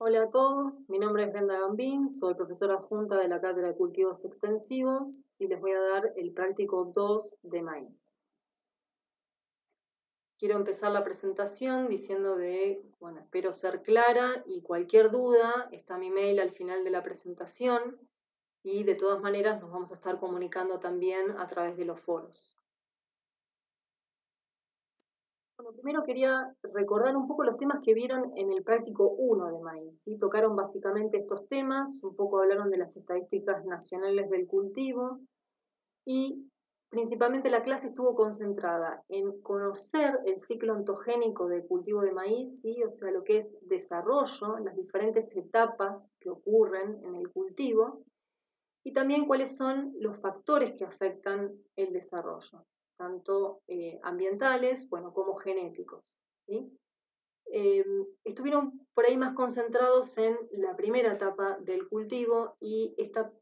Hola a todos, mi nombre es Brenda Gambín, soy profesora adjunta de la Cátedra de Cultivos Extensivos y les voy a dar el práctico 2 de maíz. Quiero empezar la presentación diciendo bueno, espero ser clara y cualquier duda está mi mail al final de la presentación y de todas maneras nos vamos a estar comunicando también a través de los foros. Bueno, primero quería recordar un poco los temas que vieron en el práctico 1 de maíz. ¿Sí? Tocaron básicamente estos temas, un poco hablaron de las estadísticas nacionales del cultivo y principalmente la clase estuvo concentrada en conocer el ciclo ontogénico del cultivo de maíz, ¿sí? O sea, lo que es desarrollo, las diferentes etapas que ocurren en el cultivo y también cuáles son los factores que afectan el desarrollo, tanto ambientales, bueno, como genéticos, ¿sí? Estuvieron por ahí más concentrados en la primera etapa del cultivo y esta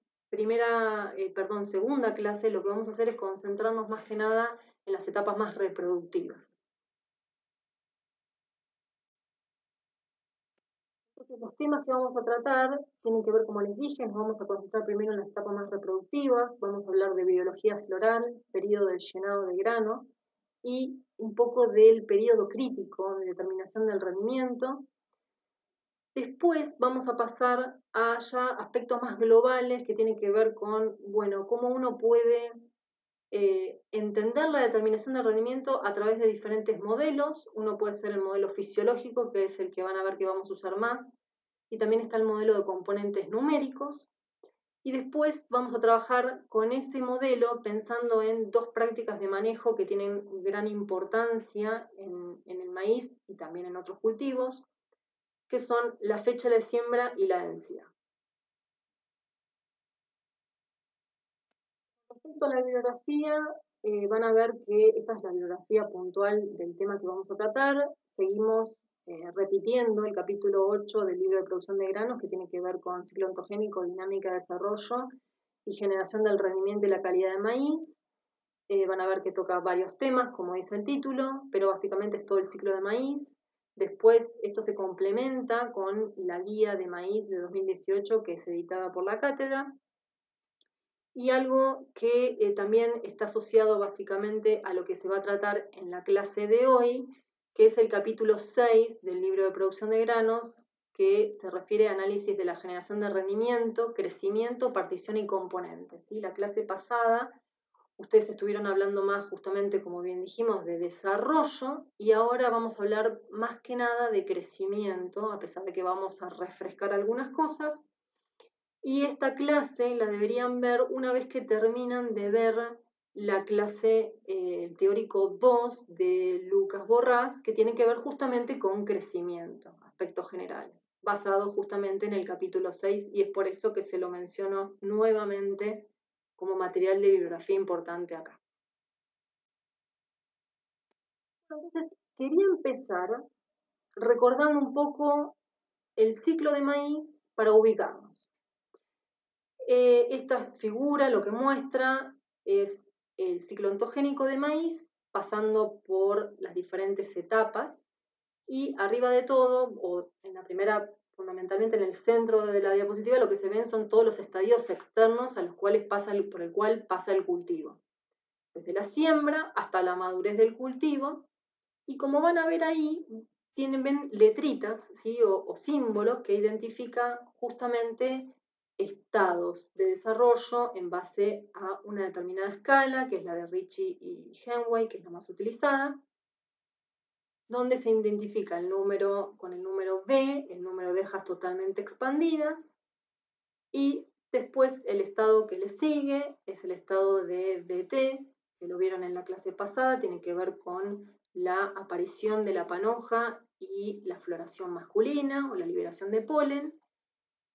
segunda clase lo que vamos a hacer es concentrarnos más que nada en las etapas más reproductivas. Entonces, los temas que vamos a tratar tienen que ver, como les dije, nos vamos a concentrar primero en las etapas más reproductivas, vamos a hablar de biología floral, periodo del llenado de grano y un poco del periodo crítico de determinación del rendimiento. Después vamos a pasar a ya aspectos más globales que tienen que ver con, bueno, cómo uno puede entender la determinación del rendimiento a través de diferentes modelos. Uno puede ser el modelo fisiológico, que es el que van a ver que vamos a usar más, y también está el modelo de componentes numéricos. Y después vamos a trabajar con ese modelo pensando en dos prácticas de manejo que tienen gran importancia en el maíz y también en otros cultivos, que son la fecha de siembra y la densidad. Respecto a la bibliografía, van a ver que esta es la bibliografía puntual del tema que vamos a tratar. Seguimos repitiendo el capítulo 8 del libro de producción de granos, que tiene que ver con ciclo ontogénico, dinámica de desarrollo y generación del rendimiento y la calidad de maíz. Van a ver que toca varios temas, como dice el título, pero básicamente es todo el ciclo de maíz. Después esto se complementa con la guía de maíz de 2018, que es editada por la cátedra. Y algo que también está asociado básicamente a lo que se va a tratar en la clase de hoy, que es el capítulo 6 del libro de producción de granos, que se refiere a análisis de la generación de rendimiento, crecimiento, partición y componentes. ¿Sí? La clase pasada ustedes estuvieron hablando más justamente, como bien dijimos, de desarrollo y ahora vamos a hablar más que nada de crecimiento, a pesar de que vamos a refrescar algunas cosas. Y esta clase la deberían ver una vez que terminan de ver la clase teórico 2 de Lucas Borrás, que tiene que ver justamente con crecimiento, aspectos generales, basado justamente en el capítulo 6, y es por eso que se lo menciono nuevamente como material de bibliografía importante acá. Entonces, quería empezar recordando un poco el ciclo de maíz para ubicarnos. Esta figura lo que muestra es el ciclo ontogénico de maíz pasando por las diferentes etapas y arriba de todo, o en la primera, fundamentalmente en el centro de la diapositiva, lo que se ven son todos los estadios externos a los cuales por el cual pasa el cultivo. Desde la siembra hasta la madurez del cultivo, y como van a ver ahí, ven letritas, ¿sí? o símbolos que identifican justamente estados de desarrollo en base a una determinada escala, que es la de Ritchie y Henway, que es la más utilizada, donde se identifica el número con el número B, el número de hojas totalmente expandidas, y después el estado que le sigue es el estado de DT, que lo vieron en la clase pasada, tiene que ver con la aparición de la panoja y la floración masculina o la liberación de polen.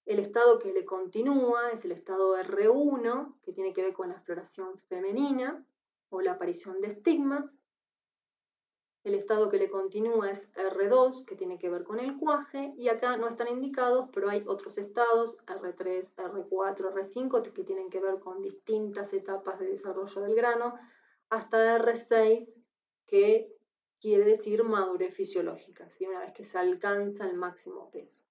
El estado que le continúa es el estado R1, que tiene que ver con la floración femenina o la aparición de estigmas. El estado que le continúa es R2, que tiene que ver con el cuaje, y acá no están indicados, pero hay otros estados, R3, R4, R5, que tienen que ver con distintas etapas de desarrollo del grano, hasta R6, que quiere decir madurez fisiológica, ¿sí? Una vez que se alcanza el máximo peso.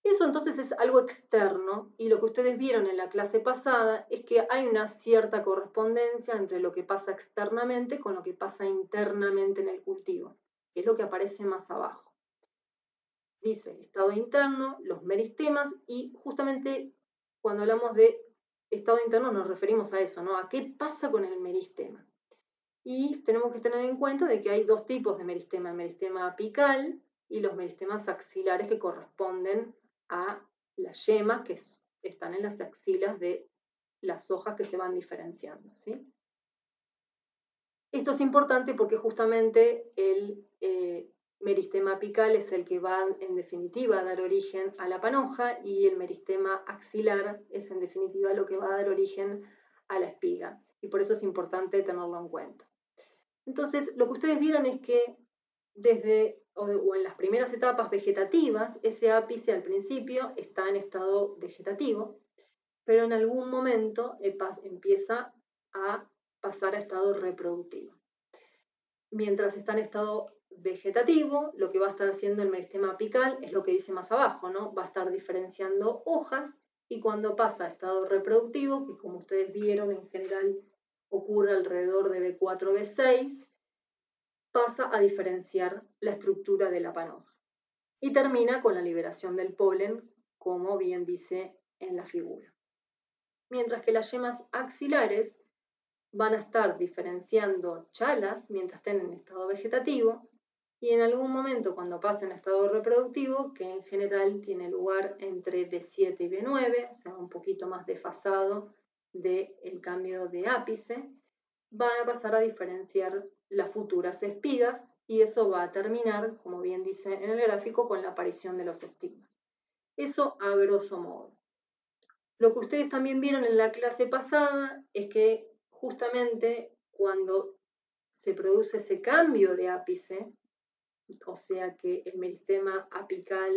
Eso entonces es algo externo y lo que ustedes vieron en la clase pasada es que hay una cierta correspondencia entre lo que pasa externamente con lo que pasa internamente en el cultivo, que es lo que aparece más abajo. Dice estado interno, los meristemas y justamente cuando hablamos de estado interno nos referimos a eso, ¿no? A qué pasa con el meristema. Y tenemos que tener en cuenta de que hay dos tipos de meristema, el meristema apical y los meristemas axilares que corresponden a las yemas que están en las axilas de las hojas que se van diferenciando, ¿sí? Esto es importante porque justamente el meristema apical es el que va en definitiva a dar origen a la panoja y el meristema axilar es en definitiva lo que va a dar origen a la espiga y por eso es importante tenerlo en cuenta. Entonces, lo que ustedes vieron es que desde o en las primeras etapas vegetativas, ese ápice al principio está en estado vegetativo, pero en algún momento empieza a pasar a estado reproductivo. Mientras está en estado vegetativo, lo que va a estar haciendo el meristema apical es lo que dice más abajo, ¿no? Va a estar diferenciando hojas y cuando pasa a estado reproductivo, que como ustedes vieron en general ocurre alrededor de B4, B6, pasa a diferenciar la estructura de la panoja y termina con la liberación del polen, como bien dice en la figura. Mientras que las yemas axilares van a estar diferenciando chalas mientras estén en estado vegetativo y en algún momento cuando pasen a estado reproductivo, que en general tiene lugar entre B7 y B9, o sea, un poquito más desfasado del cambio de ápice, van a pasar a diferenciar las futuras espigas y eso va a terminar, como bien dice en el gráfico, con la aparición de los estigmas. Eso a grosso modo. Lo que ustedes también vieron en la clase pasada es que justamente cuando se produce ese cambio de ápice, o sea que el meristema apical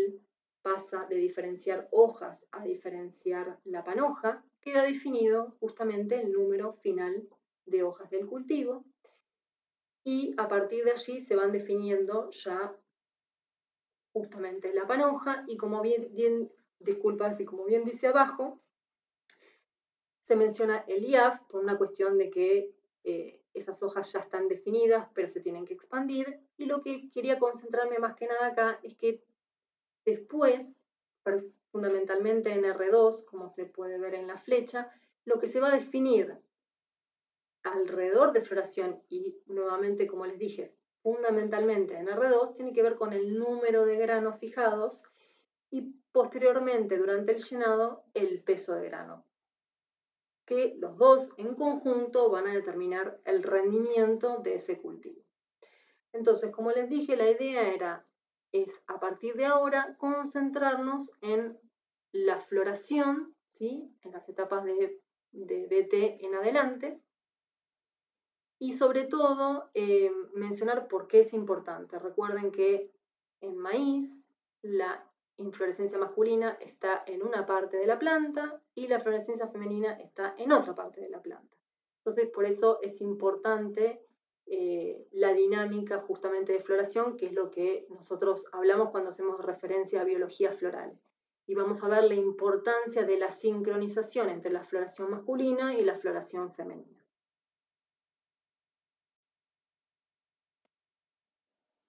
pasa de diferenciar hojas a diferenciar la panoja, queda definido justamente el número final de hojas del cultivo y a partir de allí se van definiendo ya justamente la panoja y como bien dice abajo, se menciona el IAF por una cuestión de que esas hojas ya están definidas, pero se tienen que expandir. Y lo que quería concentrarme más que nada acá es que después, fundamentalmente en R2, como se puede ver en la flecha, lo que se va a definir alrededor de floración y nuevamente, como les dije, fundamentalmente en R2, tiene que ver con el número de granos fijados y posteriormente, durante el llenado, el peso de grano, que los dos en conjunto van a determinar el rendimiento de ese cultivo. Entonces, como les dije, la idea es a partir de ahora concentrarnos en la floración, ¿sí? En las etapas de BT en adelante, y sobre todo mencionar por qué es importante. Recuerden que en maíz la inflorescencia masculina está en una parte de la planta y la florescencia femenina está en otra parte de la planta. Entonces, por eso es importante la dinámica justamente de floración, que es lo que nosotros hablamos cuando hacemos referencia a biología floral. Y vamos a ver la importancia de la sincronización entre la floración masculina y la floración femenina.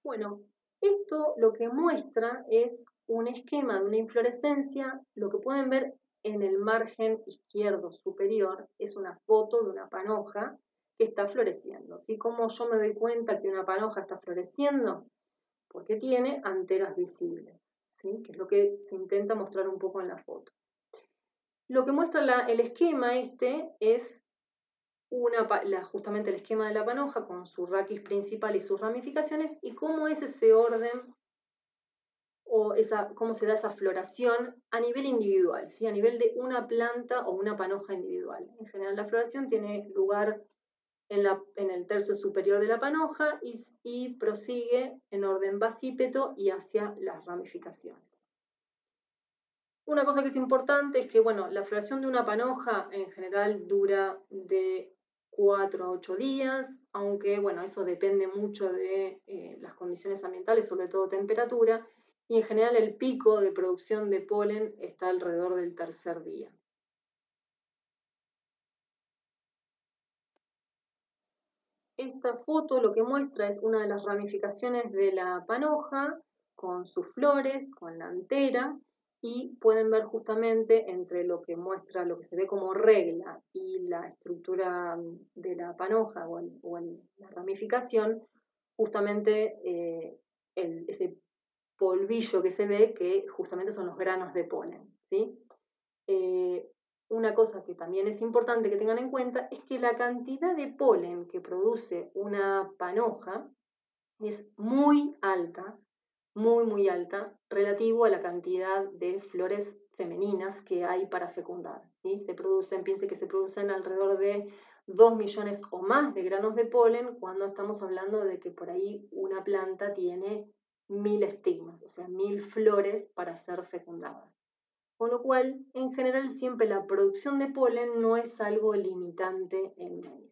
Bueno, esto lo que muestra es un esquema de una inflorescencia. Lo que pueden ver en el margen izquierdo superior es una foto de una panoja que está floreciendo. ¿Sí? ¿Cómo yo me doy cuenta que una panoja está floreciendo? Porque tiene anteras visibles, ¿sí? Que es lo que se intenta mostrar un poco en la foto. Lo que muestra el esquema es justamente el esquema de la panoja con su raquis principal y sus ramificaciones y cómo es ese orden o cómo se da esa floración a nivel individual, ¿sí? A nivel de una planta o una panoja individual. En general la floración tiene lugar en el tercio superior de la panoja y prosigue en orden basípedo y hacia las ramificaciones. Una cosa que es importante es que, bueno, la floración de una panoja en general dura de 4 a 8 días, aunque, bueno, eso depende mucho de las condiciones ambientales, sobre todo temperatura, y en general el pico de producción de polen está alrededor del tercer día. Esta foto lo que muestra es una de las ramificaciones de la panoja con sus flores, con la antera, y pueden ver justamente entre lo que muestra, lo que se ve como regla y la estructura de la panoja la ramificación, justamente ese polvillo que se ve que justamente son los granos de polen, ¿sí? Eh, una cosa que también es importante que tengan en cuenta es que la cantidad de polen que produce una panoja es muy alta, muy alta, relativo a la cantidad de flores femeninas que hay para fecundar, ¿sí? Piense que se producen alrededor de 2 millones o más de granos de polen cuando estamos hablando de que por ahí una planta tiene 1000 estigmas, o sea, 1000 flores para ser fecundadas. Con lo cual, en general, siempre la producción de polen no es algo limitante en maíz.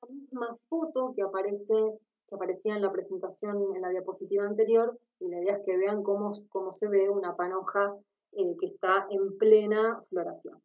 La misma foto que aparecía en la presentación, en la diapositiva anterior, y la idea es que vean cómo se ve una panoja que está en plena floración.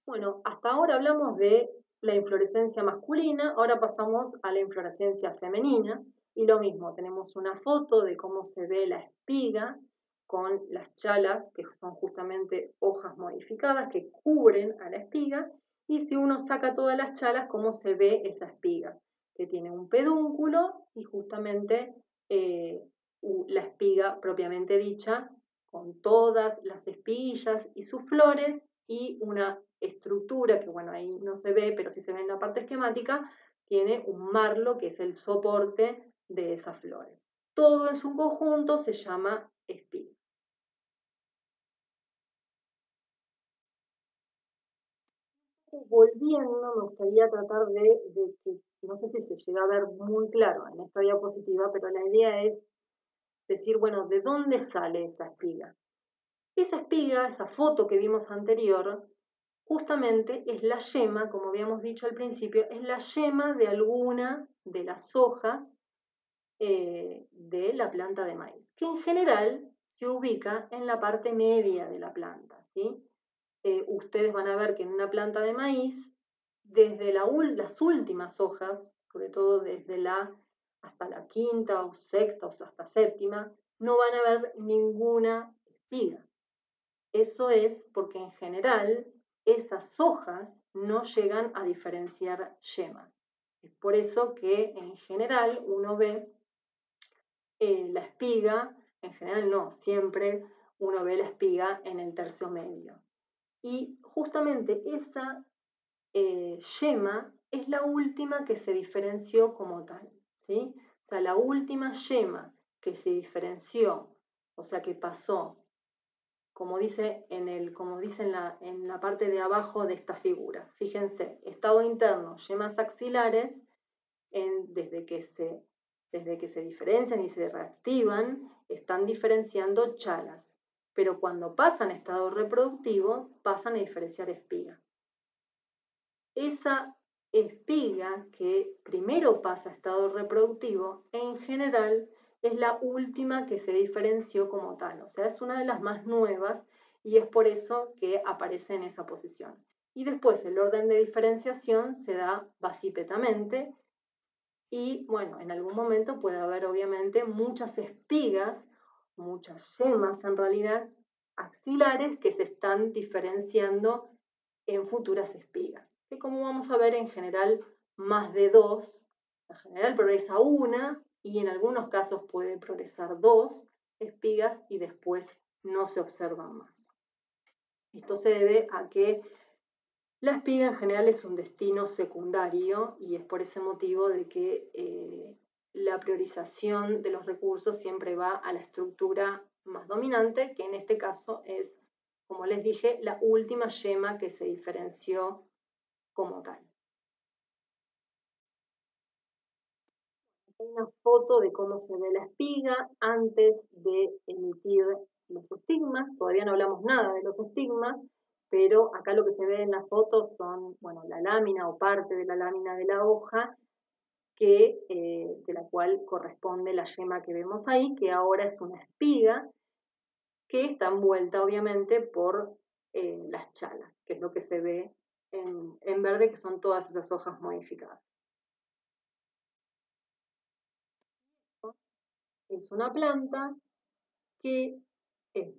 Bueno, hasta ahora hablamos de la inflorescencia masculina, ahora pasamos a la inflorescencia femenina, y lo mismo, tenemos una foto de cómo se ve la espiga con las chalas, que son justamente hojas modificadas que cubren a la espiga, y si uno saca todas las chalas, cómo se ve esa espiga, que tiene un pedúnculo y justamente la espiga propiamente dicha, con todas las espiguillas y sus flores, y una estructura que, bueno, ahí no se ve, pero sí se ve en la parte esquemática, tiene un marlo que es el soporte de esas flores. Todo en su conjunto se llama espiga. Volviendo, me gustaría tratar de que, no sé si se llega a ver muy claro en esta diapositiva, pero la idea es decir, bueno, ¿de dónde sale esa espiga? Esa espiga, esa foto que vimos anterior, justamente es la yema, como habíamos dicho al principio, es la yema de alguna de las hojas de la planta de maíz, que en general se ubica en la parte media de la planta, ¿sí? Ustedes van a ver que en una planta de maíz, desde las últimas hojas, sobre todo desde hasta la quinta o sexta o hasta séptima, no van a ver ninguna espiga. Eso es porque en general esas hojas no llegan a diferenciar yemas. Es por eso que en general uno ve la espiga, en general no, siempre uno ve la espiga en el tercio medio. Y justamente esa yema es la última que se diferenció como tal, ¿sí? O sea, la última yema que se diferenció, o sea, que pasó como dice en la parte de abajo de esta figura. Fíjense, estado interno, yemas axilares, desde que se diferencian y se reactivan, están diferenciando chalas. Pero cuando pasan a estado reproductivo, pasan a diferenciar espiga. Esa espiga que primero pasa a estado reproductivo, en general, es la última que se diferenció como tal, o sea, es una de las más nuevas y es por eso que aparece en esa posición. Y después el orden de diferenciación se da basipetamente y, bueno, en algún momento puede haber obviamente muchas espigas, muchas yemas en realidad, axilares que se están diferenciando en futuras espigas. Que como vamos a ver en general más de dos, en general progresa una y en algunos casos puede progresar dos espigas y después no se observan más. Esto se debe a que la espiga en general es un destino secundario y es por ese motivo de que la priorización de los recursos siempre va a la estructura más dominante, que en este caso es, como les dije, la última yema que se diferenció como tal. Hay una foto de cómo se ve la espiga antes de emitir los estigmas. Todavía no hablamos nada de los estigmas, pero acá lo que se ve en la foto son, bueno, la lámina o parte de la lámina de la hoja, de la cual corresponde la yema que vemos ahí, que ahora es una espiga, que está envuelta obviamente por las chalas, que es lo que se ve en verde, que son todas esas hojas modificadas. Es una planta que es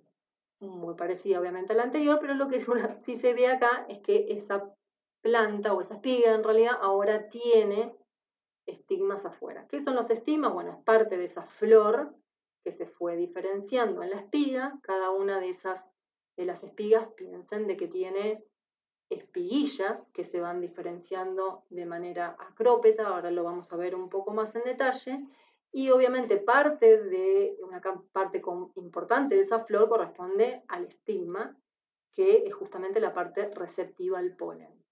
muy parecida obviamente a la anterior, pero lo que sí se ve acá es que esa planta o esa espiga en realidad ahora tiene estigmas afuera. ¿Qué son los estigmas? Bueno, es parte de esa flor que se fue diferenciando en la espiga. Cada una de las espigas, piensen de que tiene espiguillas que se van diferenciando de manera acrópeta, ahora lo vamos a ver un poco más en detalle, y obviamente una parte importante de esa flor corresponde al estigma, que es justamente la parte receptiva al polen.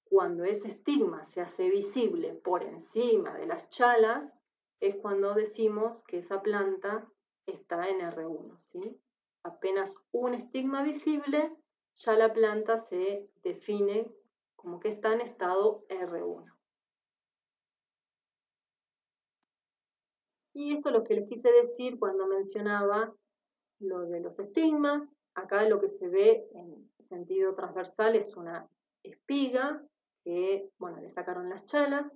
Cuando ese estigma se hace visible por encima de las chalas, es cuando decimos que esa planta está en R1, ¿sí? Apenas un estigma visible, ya la planta se define como que está en estado R1. Y esto es lo que les quise decir cuando mencionaba lo de los estigmas. Acá lo que se ve en sentido transversal es una espiga que, bueno, le sacaron las chalas.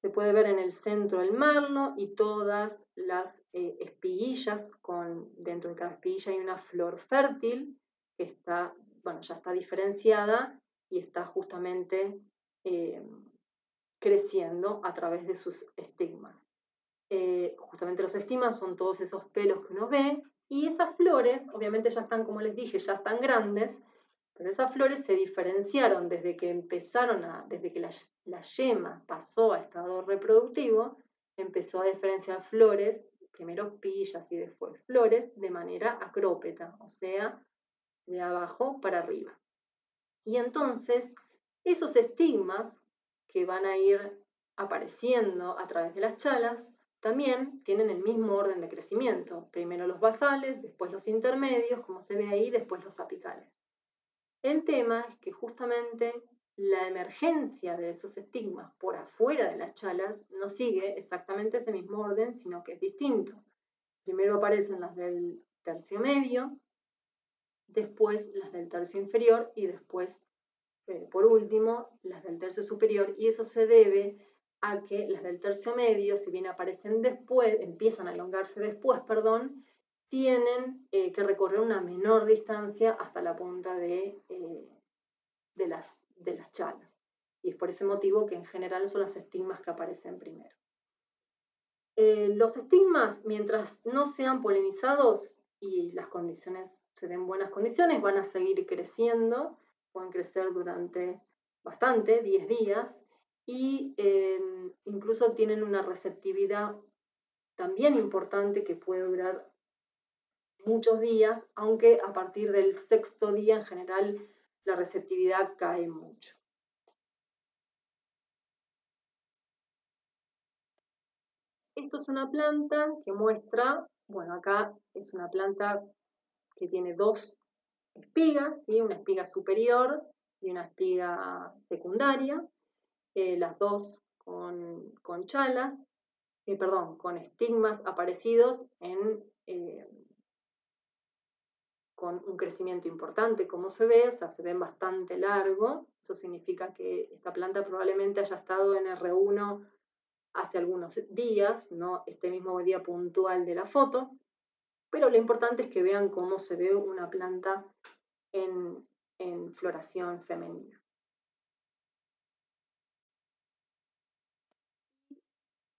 Se puede ver en el centro el marlo y todas las espiguillas, dentro de cada espiguilla hay una flor fértil que está, bueno, ya está diferenciada y está justamente eh, creciendo a través de sus estigmas. Justamente los estigmas son todos esos pelos que uno ve y esas flores, obviamente ya están, como les dije, ya están grandes, pero esas flores se diferenciaron desde que desde que la yema pasó a estado reproductivo, empezó a diferenciar flores, primero pillas y después flores, de manera acrópeta, o sea, de abajo para arriba. Y entonces, esos estigmas que van a ir apareciendo a través de las chalas, también tienen el mismo orden de crecimiento. Primero los basales, después los intermedios, como se ve ahí, después los apicales. El tema es que justamente la emergencia de esos estigmas por afuera de las chalas no sigue exactamente ese mismo orden, sino que es distinto. Primero aparecen las del tercio medio, después las del tercio inferior y después, por último, las del tercio superior. Y eso se debe a que las del tercio medio, si bien aparecen después, empiezan a elongarse después, perdón, tienen que recorrer una menor distancia hasta la punta de las chalas. Y es por ese motivo que en general son los estigmas que aparecen primero. Los estigmas, mientras no sean polinizados y las condiciones se den buenas condiciones, van a seguir creciendo, pueden crecer durante bastante, 10 días, y incluso tienen una receptividad también importante que puede durar muchos días, aunque a partir del sexto día en general la receptividad cae mucho. Esto es una planta que muestra, bueno, acá es una planta que tiene dos espigas, ¿sí? Una espiga superior y una espiga secundaria, las dos con chalas, perdón, con estigmas aparecidos con un crecimiento importante, como se ve, o sea, se ven bastante largo. Eso significa que esta planta probablemente haya estado en R1 hace algunos días, no este mismo día puntual de la foto, pero lo importante es que vean cómo se ve una planta en floración femenina.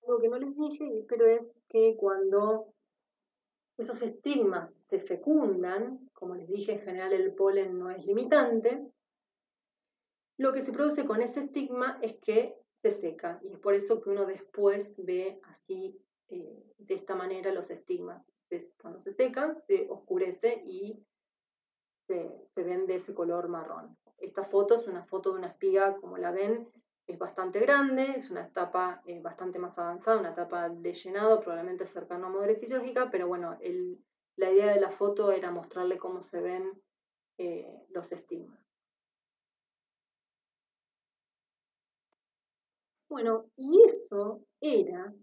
Algo que no les dije, pero es que cuando esos estigmas se fecundan, como les dije, en general el polen no es limitante, lo que se produce con ese estigma es que se seca, y es por eso que uno después ve así, de esta manera, los estigmas. Cuando se secan, se oscurece y se ven de ese color marrón. Esta foto es una foto de una espiga, como la ven, es bastante grande, es una etapa bastante más avanzada, una etapa de llenado, probablemente cercano a madurez fisiológica, pero bueno, la idea de la foto era mostrarle cómo se ven los estigmas. Bueno, y eso era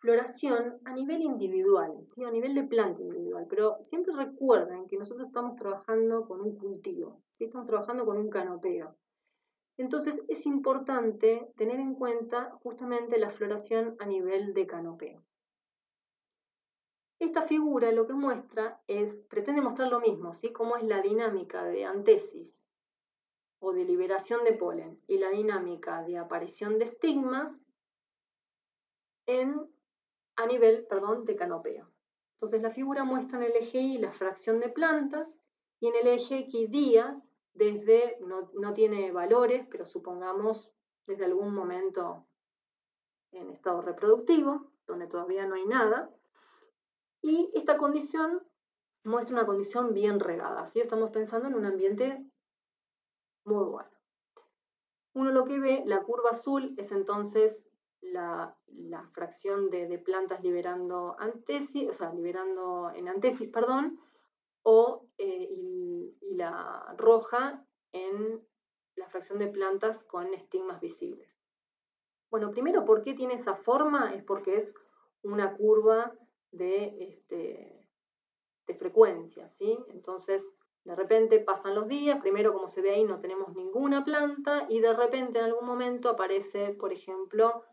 floración a nivel individual, ¿sí? A nivel de planta individual, pero siempre recuerden que nosotros estamos trabajando con un cultivo, ¿sí? Estamos trabajando con un canopeo. Entonces es importante tener en cuenta justamente la floración a nivel de canopeo. Esta figura lo que muestra pretende mostrar lo mismo, ¿sí? Cómo es la dinámica de antesis o de liberación de polen y la dinámica de aparición de estigmas a nivel, de canopeo. Entonces la figura muestra en el eje Y la fracción de plantas y en el eje X días no tiene valores, pero supongamos desde algún momento en estado reproductivo, donde todavía no hay nada. Y esta condición muestra una condición bien regada, ¿sí? Estamos pensando en un ambiente muy bueno. Uno lo que ve, la curva azul es entonces la fracción de plantas liberando antesis, o sea, liberando en antesis, perdón, y la roja en la fracción de plantas con estigmas visibles. Bueno, primero, ¿por qué tiene esa forma? Es porque es una curva de frecuencia, ¿sí? Entonces, de repente pasan los días, primero como se ve ahí no tenemos ninguna planta y de repente en algún momento aparece, por ejemplo,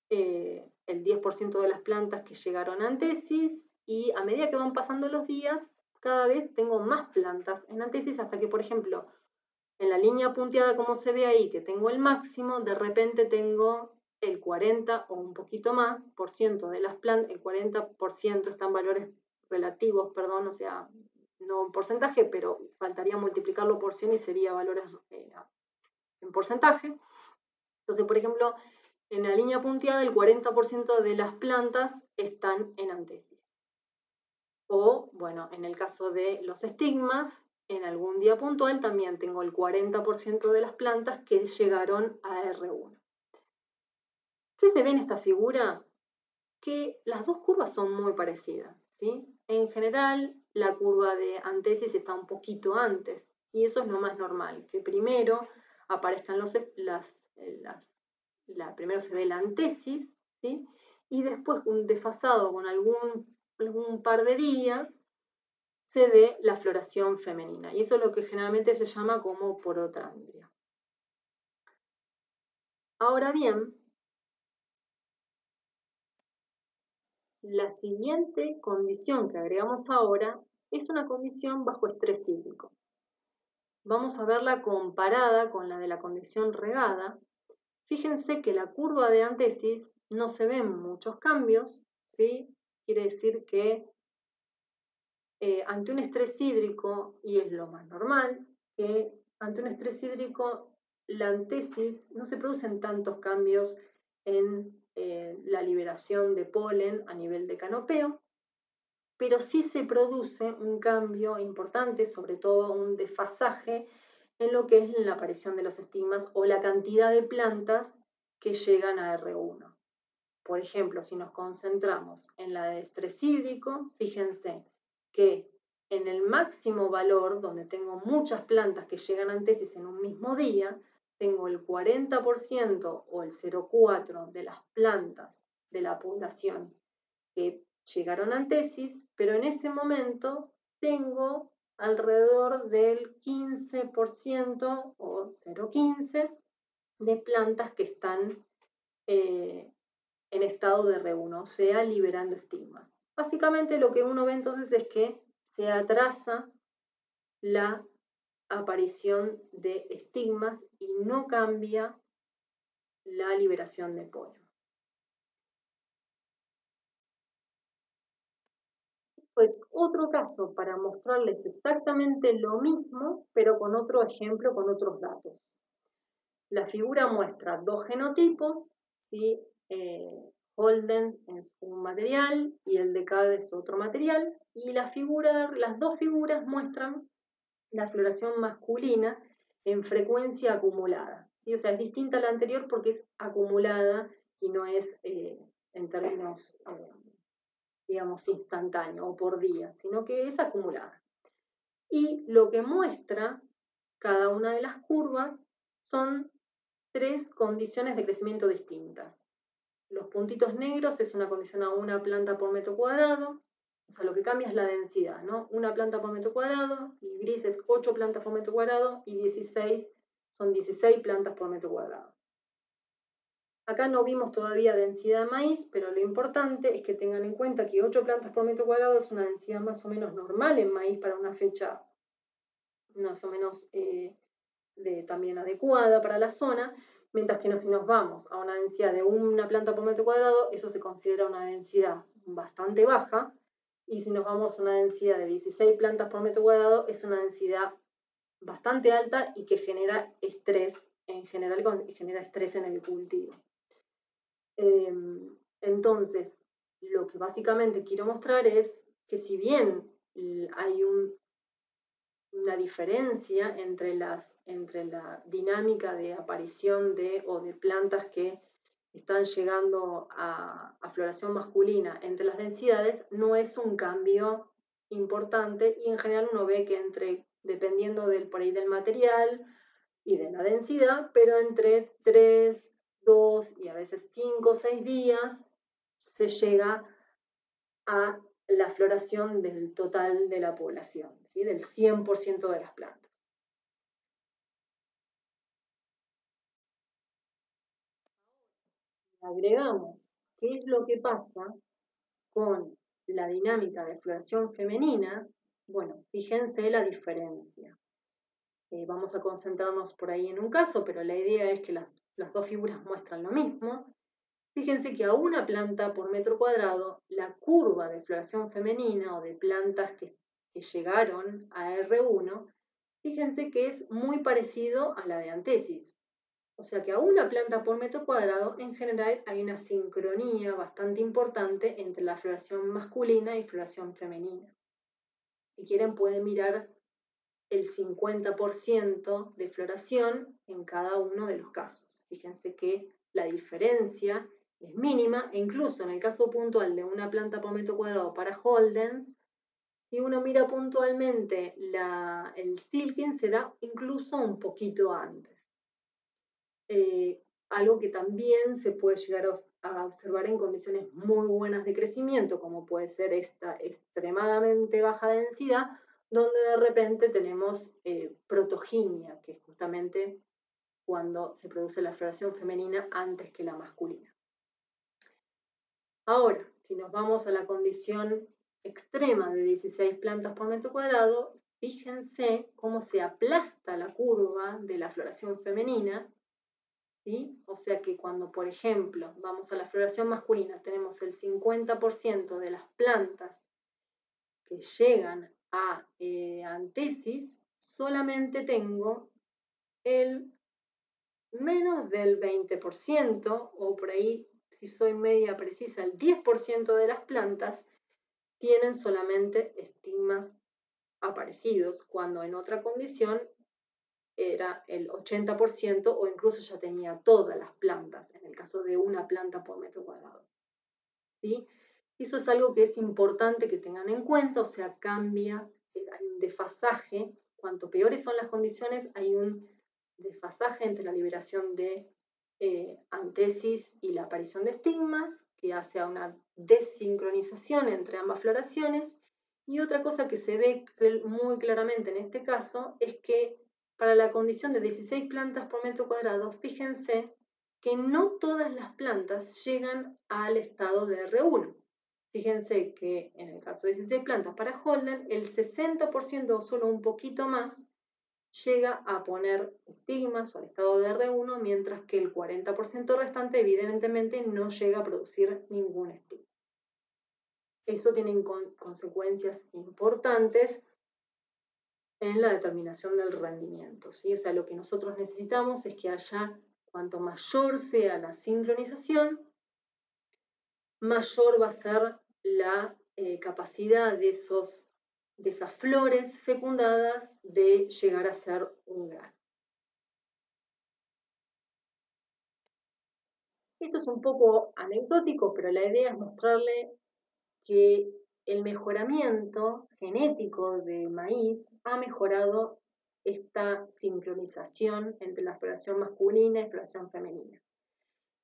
el 10% de las plantas que llegaron a antesis y a medida que van pasando los días, cada vez tengo más plantas en antesis hasta que, por ejemplo, en la línea punteada como se ve ahí, que tengo el máximo, de repente tengo el 40 o un poquito más por ciento de las plantas, el 40% están valores relativos, perdón, o sea, no un porcentaje, pero faltaría multiplicarlo por 100 y sería valores en porcentaje. Entonces, por ejemplo, en la línea punteada el 40% de las plantas están en antesis. O, bueno, en el caso de los estigmas, en algún día puntual también tengo el 40% de las plantas que llegaron a R1. ¿Qué se ve en esta figura? Que las dos curvas son muy parecidas, ¿sí? En general, la curva de antesis está un poquito antes, y eso es lo más normal, que primero aparezcan primero se ve la antesis, ¿sí? Y después un desfasado con algún par de días se dé la floración femenina. Y eso es lo que generalmente se llama como porotrándria. Ahora bien, la siguiente condición que agregamos ahora es una condición bajo estrés hídrico. Vamos a verla comparada con la de la condición regada. Fíjense que la curva de antesis no se ven muchos cambios, ¿sí? Quiere decir que ante un estrés hídrico, y es lo más normal, que ante un estrés hídrico la antesis no se producen tantos cambios en la liberación de polen a nivel de canopeo, pero sí se produce un cambio importante, sobre todo un desfasaje en lo que es la aparición de los estigmas o la cantidad de plantas que llegan a R1. Por ejemplo, si nos concentramos en la de estrés hídrico, fíjense que en el máximo valor, donde tengo muchas plantas que llegan a antesis en un mismo día, tengo el 40% o el 0,4% de las plantas de la población que llegaron a antesis, pero en ese momento tengo alrededor del 15% o 0,15% de plantas que están en estado de R1, o sea, liberando estigmas. Básicamente lo que uno ve entonces es que se atrasa la aparición de estigmas y no cambia la liberación de polen. Pues otro caso para mostrarles exactamente lo mismo, pero con otro ejemplo, con otros datos. La figura muestra dos genotipos, ¿sí? Holden es un material y el de Cade es otro material, y las dos figuras muestran la floración masculina en frecuencia acumulada, ¿sí? O sea, es distinta a la anterior porque es acumulada y no es en términos, digamos, instantáneo o por día, sino que es acumulada. Y lo que muestra cada una de las curvas son 3 condiciones de crecimiento distintas. Los puntitos negros es una condición a una planta por metro cuadrado, o sea, lo que cambia es la densidad, ¿no? Una planta por metro cuadrado, el gris es 8 plantas por metro cuadrado y 16 son 16 plantas por metro cuadrado. Acá no vimos todavía densidad de maíz, pero lo importante es que tengan en cuenta que 8 plantas por metro cuadrado es una densidad más o menos normal en maíz para una fecha más o menos también adecuada para la zona, mientras que si nos vamos a una densidad de una planta por metro cuadrado, eso se considera una densidad bastante baja, y si nos vamos a una densidad de 16 plantas por metro cuadrado, es una densidad bastante alta y que genera estrés en general, genera estrés en el cultivo. Entonces, lo que básicamente quiero mostrar es que si bien hay una diferencia entre la dinámica de aparición de plantas que están llegando a floración masculina entre las densidades, no es un cambio importante, y en general uno ve que dependiendo por ahí del material y de la densidad, pero entre 3, 2 y a veces 5 o 6 días se llega a la floración del total de la población, ¿sí? Del 100% de las plantas. Agregamos qué es lo que pasa con la dinámica de floración femenina. Bueno, fíjense la diferencia. Vamos a concentrarnos por ahí en un caso, pero la idea es que las dos figuras muestran lo mismo. Fíjense que a una planta por metro cuadrado, la curva de floración femenina o de plantas que llegaron a R1, fíjense que es muy parecido a la de antesis. O sea que a una planta por metro cuadrado, en general, hay una sincronía bastante importante entre la floración masculina y floración femenina. Si quieren, pueden mirar el 50% de floración en cada uno de los casos. Fíjense que la diferencia es mínima, e incluso en el caso puntual de una planta por metro cuadrado para Holdens, si uno mira puntualmente el Stilking, se da incluso un poquito antes. Algo que también se puede llegar a observar en condiciones muy buenas de crecimiento, como puede ser esta extremadamente baja densidad, donde de repente tenemos protoginia, que es justamente cuando se produce la floración femenina antes que la masculina. Ahora, si nos vamos a la condición extrema de 16 plantas por metro cuadrado, fíjense cómo se aplasta la curva de la floración femenina, ¿sí? O sea que cuando, por ejemplo, vamos a la floración masculina, tenemos el 50% de las plantas que llegan a antesis, solamente tengo el menos del 20%, o por ahí, si soy media precisa, el 10% de las plantas tienen solamente estigmas aparecidos, cuando en otra condición era el 80% o incluso ya tenía todas las plantas, en el caso de una planta por metro cuadrado. ¿Sí? Eso es algo que es importante que tengan en cuenta, o sea, cambia, hay un desfasaje, cuanto peores son las condiciones, hay un desfasaje entre la liberación de antesis y la aparición de estigmas, que hace a una desincronización entre ambas floraciones. Y otra cosa que se ve muy claramente en este caso es que para la condición de 16 plantas por metro cuadrado, fíjense que no todas las plantas llegan al estado de R1. Fíjense que en el caso de 16 plantas para Holden, el 60% o solo un poquito más llega a poner estigmas o al estado de R1, mientras que el 40% restante evidentemente no llega a producir ningún estigma. Eso tiene consecuencias importantes en la determinación del rendimiento, ¿sí? O sea, lo que nosotros necesitamos es que haya, cuanto mayor sea la sincronización, mayor va a ser la capacidad de esas flores fecundadas de llegar a ser un grano. Esto es un poco anecdótico, pero la idea es mostrarle que el mejoramiento genético de maíz ha mejorado esta sincronización entre la floración masculina y la floración femenina.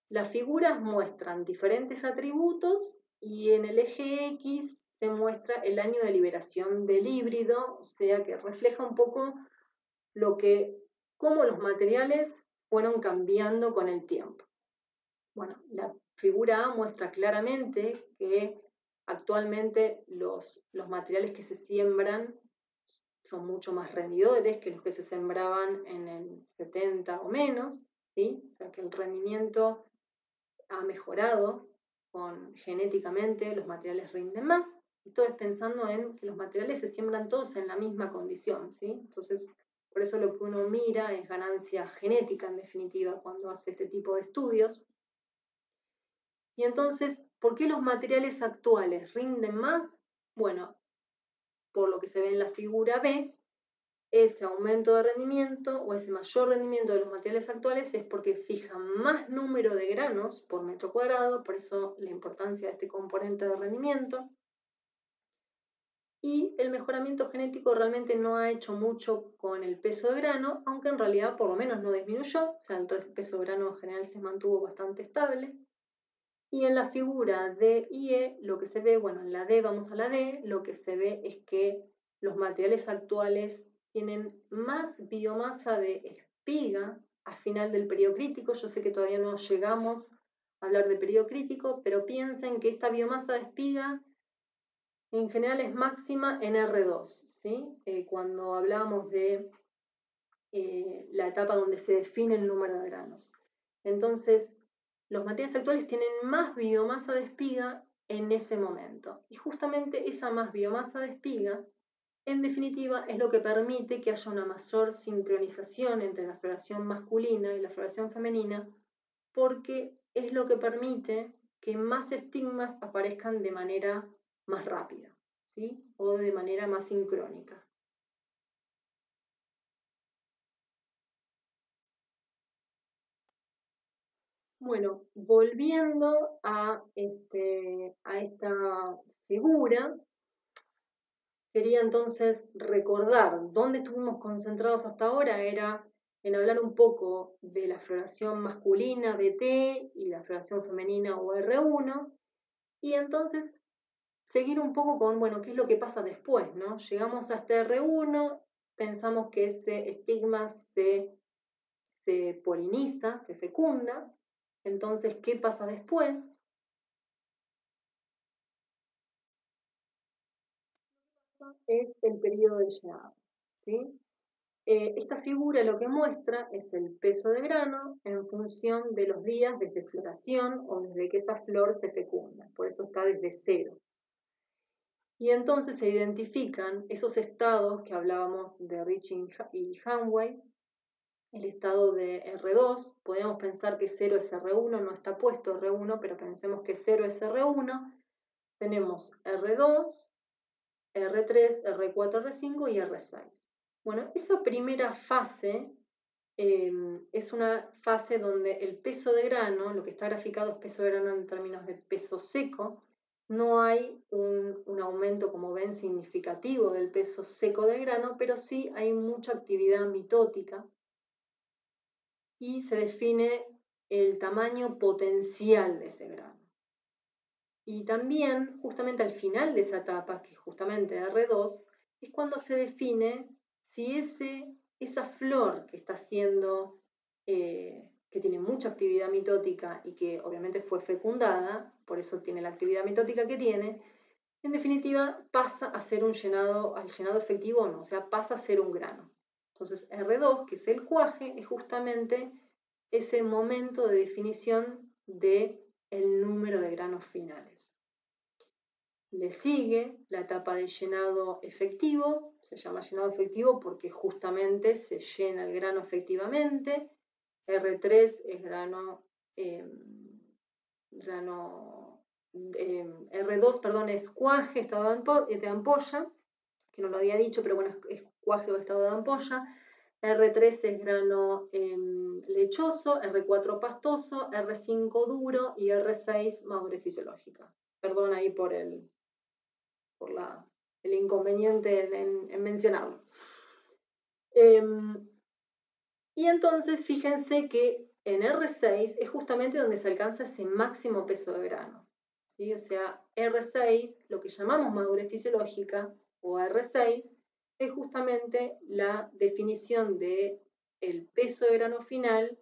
Las figuras muestran diferentes atributos y en el eje X se muestra el año de liberación del híbrido, o sea que refleja un poco cómo los materiales fueron cambiando con el tiempo. Bueno, la figura A muestra claramente que actualmente los materiales que se siembran son mucho más rendidores que los que se sembraban en el 70 o menos, ¿sí? O sea que el rendimiento ha mejorado genéticamente, los materiales rinden más. Esto es pensando en que los materiales se siembran todos en la misma condición, ¿sí? Entonces, por eso lo que uno mira es ganancia genética, en definitiva, cuando hace este tipo de estudios. Y entonces, ¿por qué los materiales actuales rinden más? Bueno, por lo que se ve en la figura B, ese aumento de rendimiento o ese mayor rendimiento de los materiales actuales es porque fijan más número de granos por metro cuadrado, por eso la importancia de este componente de rendimiento. Y el mejoramiento genético realmente no ha hecho mucho con el peso de grano, aunque en realidad por lo menos no disminuyó, o sea, el peso de grano en general se mantuvo bastante estable. Y en la figura D y E, lo que se ve, bueno, en la D, vamos a la D, lo que se ve es que los materiales actuales tienen más biomasa de espiga al final del periodo crítico. Yo sé que todavía no llegamos a hablar de periodo crítico, pero piensen que esta biomasa de espiga en general es máxima en R2, ¿sí? Cuando hablamos de la etapa donde se define el número de granos. Entonces, los materiales actuales tienen más biomasa de espiga en ese momento. Y justamente esa más biomasa de espiga, en definitiva, es lo que permite que haya una mayor sincronización entre la floración masculina y la floración femenina, porque es lo que permite que más estigmas aparezcan de manera más rápida, ¿sí? O de manera más sincrónica. Bueno, volviendo a esta figura, quería entonces recordar dónde estuvimos concentrados hasta ahora, era en hablar un poco de la floración masculina de T y la floración femenina o R1, y entonces seguir un poco con, bueno, qué es lo que pasa después, ¿no? Llegamos a este R1, pensamos que ese estigma se poliniza, se fecunda. Entonces, ¿qué pasa después? Es el periodo de llenado, ¿sí? Esta figura lo que muestra es el peso de grano en función de los días desde floración o desde que esa flor se fecunda, por eso está desde 0. Y entonces se identifican esos estados que hablábamos de Rich y Hanway, el estado de R2, podríamos pensar que 0 es R1, no está puesto R1, pero pensemos que 0 es R1, tenemos R2, R3, R4, R5 y R6. Bueno, esa primera fase es una fase donde el peso de grano, lo que está graficado es peso de grano en términos de peso seco, no hay un aumento, como ven, significativo del peso seco del grano, pero sí hay mucha actividad mitótica y se define el tamaño potencial de ese grano. Y también, justamente al final de esa etapa, que es justamente R2, es cuando se define si esa flor que está haciendo, que tiene mucha actividad mitótica y que obviamente fue fecundada, por eso tiene la actividad mitótica que tiene, en definitiva pasa a ser al llenado efectivo o no, o sea, pasa a ser un grano. Entonces R2, que es el cuaje, es justamente ese momento de definición del número de granos finales. Le sigue la etapa de llenado efectivo, se llama llenado efectivo porque justamente se llena el grano efectivamente. R3 es R2, perdón, es cuaje, estado de ampolla, que no lo había dicho, pero bueno, es cuaje o estado de ampolla. R3 es grano lechoso, R4 pastoso, R5 duro y R6 madurez fisiológica. Perdón ahí por por el inconveniente en mencionarlo. Y entonces fíjense que en R6 es justamente donde se alcanza ese máximo peso de grano, ¿sí? O sea, R6, lo que llamamos madurez fisiológica, o R6, es justamente la definición del peso de grano final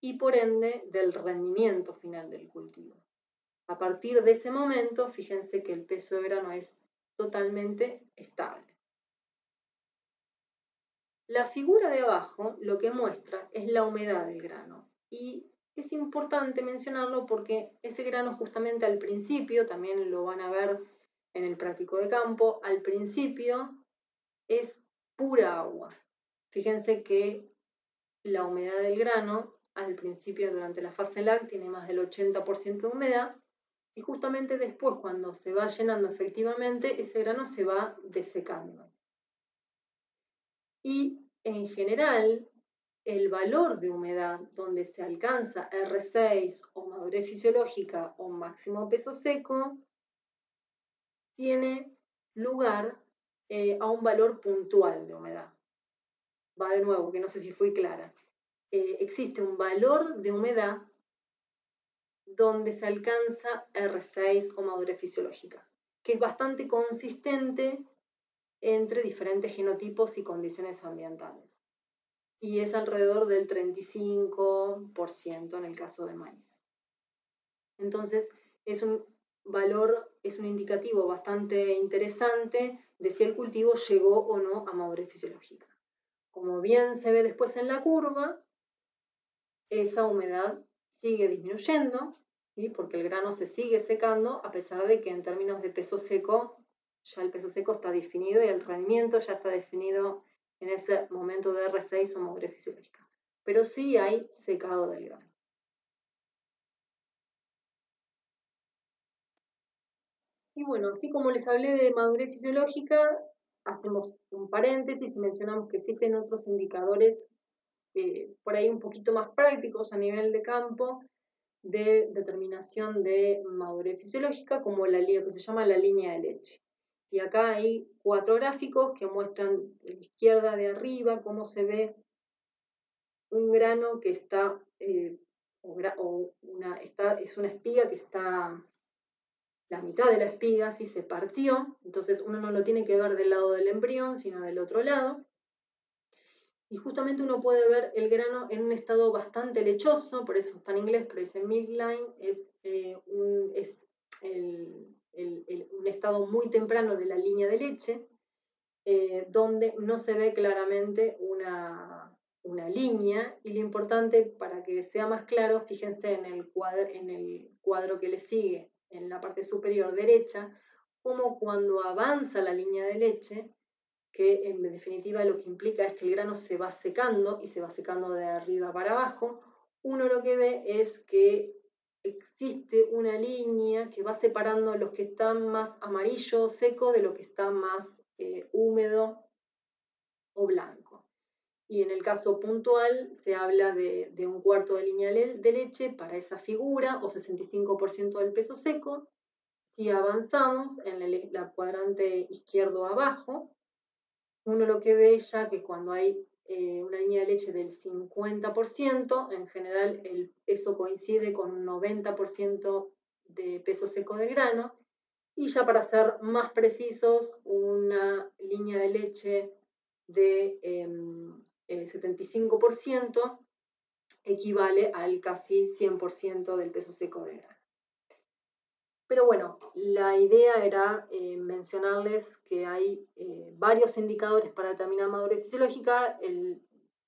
y por ende del rendimiento final del cultivo. A partir de ese momento, fíjense que el peso de grano es totalmente estable. La figura de abajo lo que muestra es la humedad del grano y es importante mencionarlo porque ese grano justamente al principio, también lo van a ver en el práctico de campo, al principio es pura agua. Fíjense que la humedad del grano al principio durante la fase LAC tiene más del 80% de humedad y justamente después cuando se va llenando efectivamente ese grano se va desecando. Y en general, el valor de humedad donde se alcanza R6 o madurez fisiológica o máximo peso seco tiene lugar a un valor puntual de humedad. Va de nuevo, que no sé si fui clara. Existe un valor de humedad donde se alcanza R6 o madurez fisiológica, que es bastante consistente entre diferentes genotipos y condiciones ambientales. Y es alrededor del 35% en el caso de maíz. Entonces, es un valor, es un indicativo bastante interesante de si el cultivo llegó o no a madurez fisiológica. Como bien se ve después en la curva, esa humedad sigue disminuyendo, ¿sí? Porque el grano se sigue secando, a pesar de que en términos de peso seco, ya el peso seco está definido y el rendimiento ya está definido en ese momento de R6 o madurez fisiológica. Pero sí hay secado del grano. Y bueno, así como les hablé de madurez fisiológica, hacemos un paréntesis y mencionamos que existen otros indicadores por ahí un poquito más prácticos a nivel de campo de determinación de madurez fisiológica, como lo que se llama la línea de leche. Y acá hay 4 gráficos que muestran de la izquierda de arriba cómo se ve un grano que está, es una espiga que está, la mitad de la espiga sí se partió, entonces uno no lo tiene que ver del lado del embrión, sino del otro lado. Y justamente uno puede ver el grano en un estado bastante lechoso, por eso está en inglés, pero ese milk-line es un estado muy temprano de la línea de leche, donde no se ve claramente una línea, y lo importante para que sea más claro, fíjense en el cuadro que le sigue, en la parte superior derecha, como cuando avanza la línea de leche, que en definitiva lo que implica es que el grano se va secando y se va secando de arriba para abajo, uno lo que ve es que existe una línea que va separando los que están más amarillo o seco de lo que está más húmedo o blanco. Y en el caso puntual se habla de un cuarto de línea de leche para esa figura o 65% del peso seco. Si avanzamos en la cuadrante izquierdo abajo, uno lo que ve ya que cuando hay una línea de leche del 50%, en general eso coincide con un 90% de peso seco de grano, y ya para ser más precisos, una línea de leche de 75% equivale al casi 100% del peso seco de grano. Pero bueno, la idea era mencionarles que hay varios indicadores para determinar madurez fisiológica.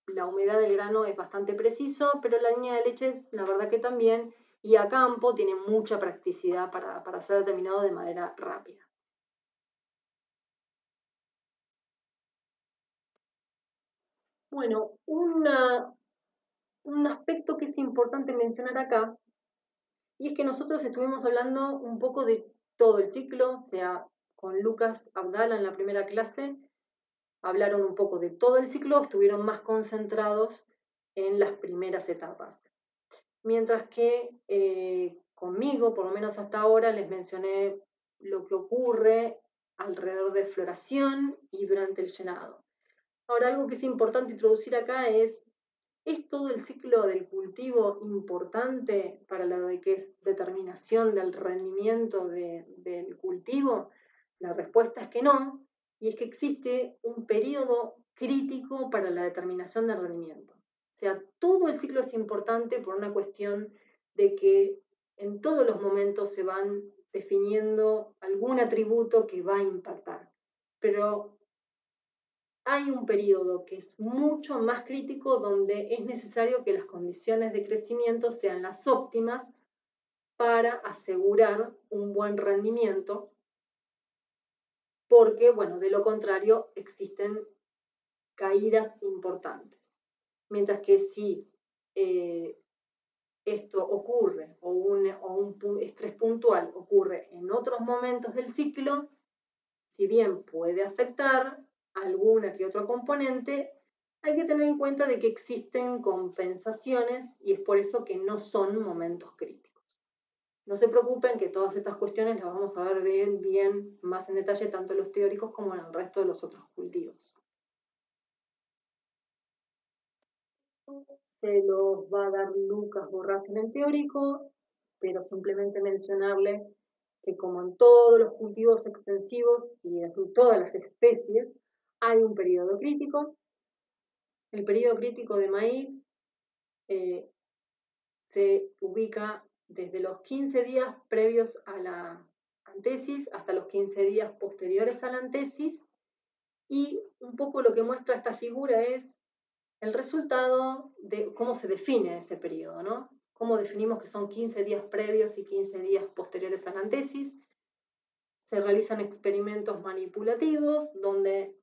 La humedad del grano es bastante preciso, pero la línea de leche, la verdad que también, y a campo tiene mucha practicidad para ser determinado de manera rápida. Bueno, un aspecto que es importante mencionar acá, y es que nosotros estuvimos hablando un poco de todo el ciclo, o sea, con Lucas Abdala en la primera clase, hablaron un poco de todo el ciclo, estuvieron más concentrados en las primeras etapas. Mientras que conmigo, por lo menos hasta ahora, les mencioné lo que ocurre alrededor de floración y durante el llenado. Ahora, algo que es importante introducir acá ¿es todo el ciclo del cultivo importante para lo de que es determinación del rendimiento del cultivo? La respuesta es que no, y es que existe un periodo crítico para la determinación del rendimiento. O sea, todo el ciclo es importante por una cuestión de que en todos los momentos se van definiendo algún atributo que va a impactar. Pero hay un periodo que es mucho más crítico donde es necesario que las condiciones de crecimiento sean las óptimas para asegurar un buen rendimiento, porque, bueno, de lo contrario existen caídas importantes. Mientras que si esto ocurre o un estrés puntual ocurre en otros momentos del ciclo, si bien puede afectar alguna que otro componente, hay que tener en cuenta de que existen compensaciones y es por eso que no son momentos críticos. No se preocupen que todas estas cuestiones las vamos a ver bien más en detalle tanto en los teóricos como en el resto de los otros cultivos. Se los va a dar Lucas Borrás en el teórico, pero simplemente mencionarle que como en todos los cultivos extensivos y en todas las especies, hay un periodo crítico. El periodo crítico de maíz se ubica desde los 15 días previos a la antesis hasta los 15 días posteriores a la antesis, y un poco lo que muestra esta figura es el resultado de cómo se define ese periodo, ¿no? Cómo definimos que son 15 días previos y 15 días posteriores a la antesis. Se realizan experimentos manipulativos donde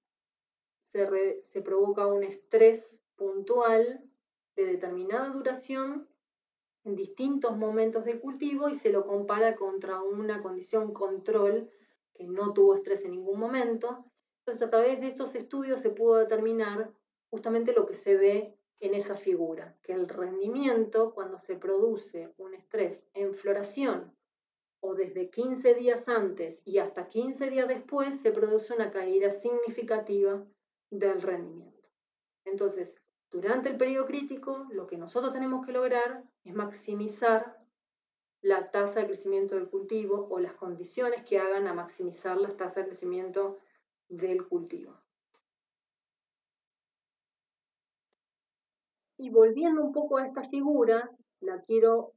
se provoca un estrés puntual de determinada duración en distintos momentos del cultivo y se lo compara contra una condición control que no tuvo estrés en ningún momento. Entonces, a través de estos estudios se pudo determinar justamente lo que se ve en esa figura, que el rendimiento cuando se produce un estrés en floración o desde 15 días antes y hasta 15 días después se produce una caída significativa del rendimiento. Entonces, durante el periodo crítico, lo que nosotros tenemos que lograr es maximizar la tasa de crecimiento del cultivo o las condiciones que hagan a maximizar la tasa de crecimiento del cultivo. Y volviendo un poco a esta figura, la quiero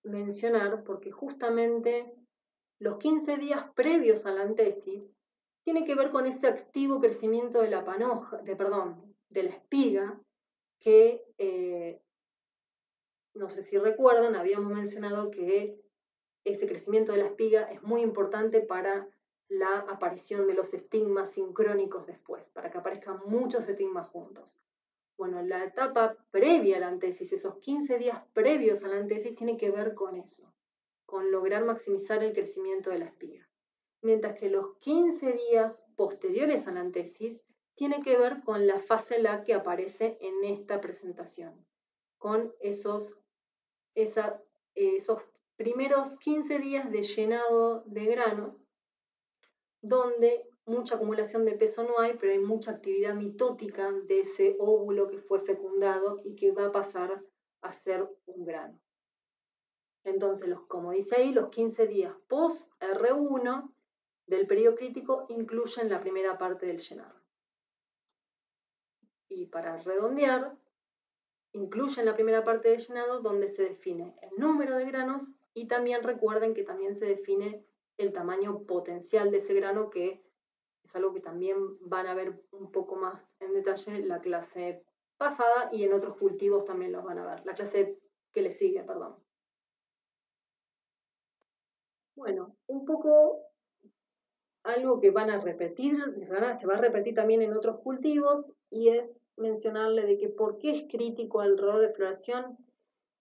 mencionar porque justamente los 15 días previos a la antesis tiene que ver con ese activo crecimiento de la panoja, de la espiga, que no sé si recuerdan, habíamos mencionado que ese crecimiento de la espiga es muy importante para la aparición de los estigmas sincrónicos después, para que aparezcan muchos estigmas juntos. Bueno, la etapa previa a la antesis, esos 15 días previos a la antesis, tiene que ver con eso, con lograr maximizar el crecimiento de la espiga. Mientras que los 15 días posteriores a la antesis tiene que ver con la fase LAC que aparece en esta presentación, con esos primeros 15 días de llenado de grano, donde mucha acumulación de peso no hay, pero hay mucha actividad mitótica de ese óvulo que fue fecundado y que va a pasar a ser un grano. Entonces, como dice ahí, los 15 días post R1 del periodo crítico incluyen la primera parte del llenado. Y para redondear, incluyen la primera parte del llenado donde se define el número de granos y también recuerden que también se define el tamaño potencial de ese grano, que es algo que también van a ver un poco más en detalle en la clase pasada y en otros cultivos también los van a ver, la clase que le sigue, perdón. Bueno, un poco algo que van a repetir, se va a repetir también en otros cultivos, y es mencionarle de que por qué es crítico el rol de floración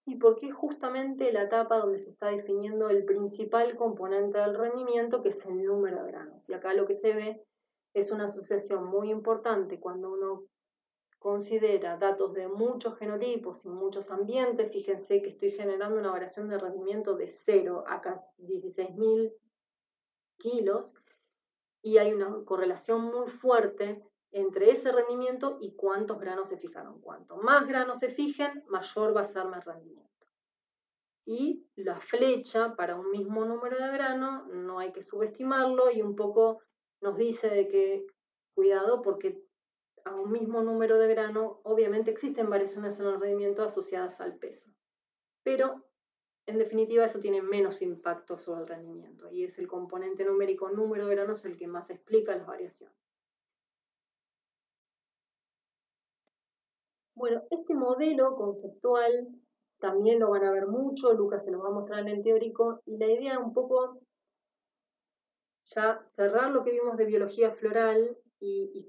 y por qué es justamente la etapa donde se está definiendo el principal componente del rendimiento, que es el número de granos. Y acá lo que se ve es una asociación muy importante cuando uno considera datos de muchos genotipos y muchos ambientes. Fíjense que estoy generando una variación de rendimiento de 0 a 16.000 kilos, y hay una correlación muy fuerte entre ese rendimiento y cuántos granos se fijaron. Cuanto más granos se fijen, mayor va a ser mi rendimiento. Y la flecha para un mismo número de grano no hay que subestimarlo, y un poco nos dice de que cuidado, porque a un mismo número de grano obviamente existen variaciones en el rendimiento asociadas al peso, pero en definitiva eso tiene menos impacto sobre el rendimiento, y es el componente numérico número de granos el que más explica las variaciones. Bueno, este modelo conceptual también lo van a ver mucho, Lucas se los va a mostrar en el teórico, y la idea es un poco ya cerrar lo que vimos de biología floral y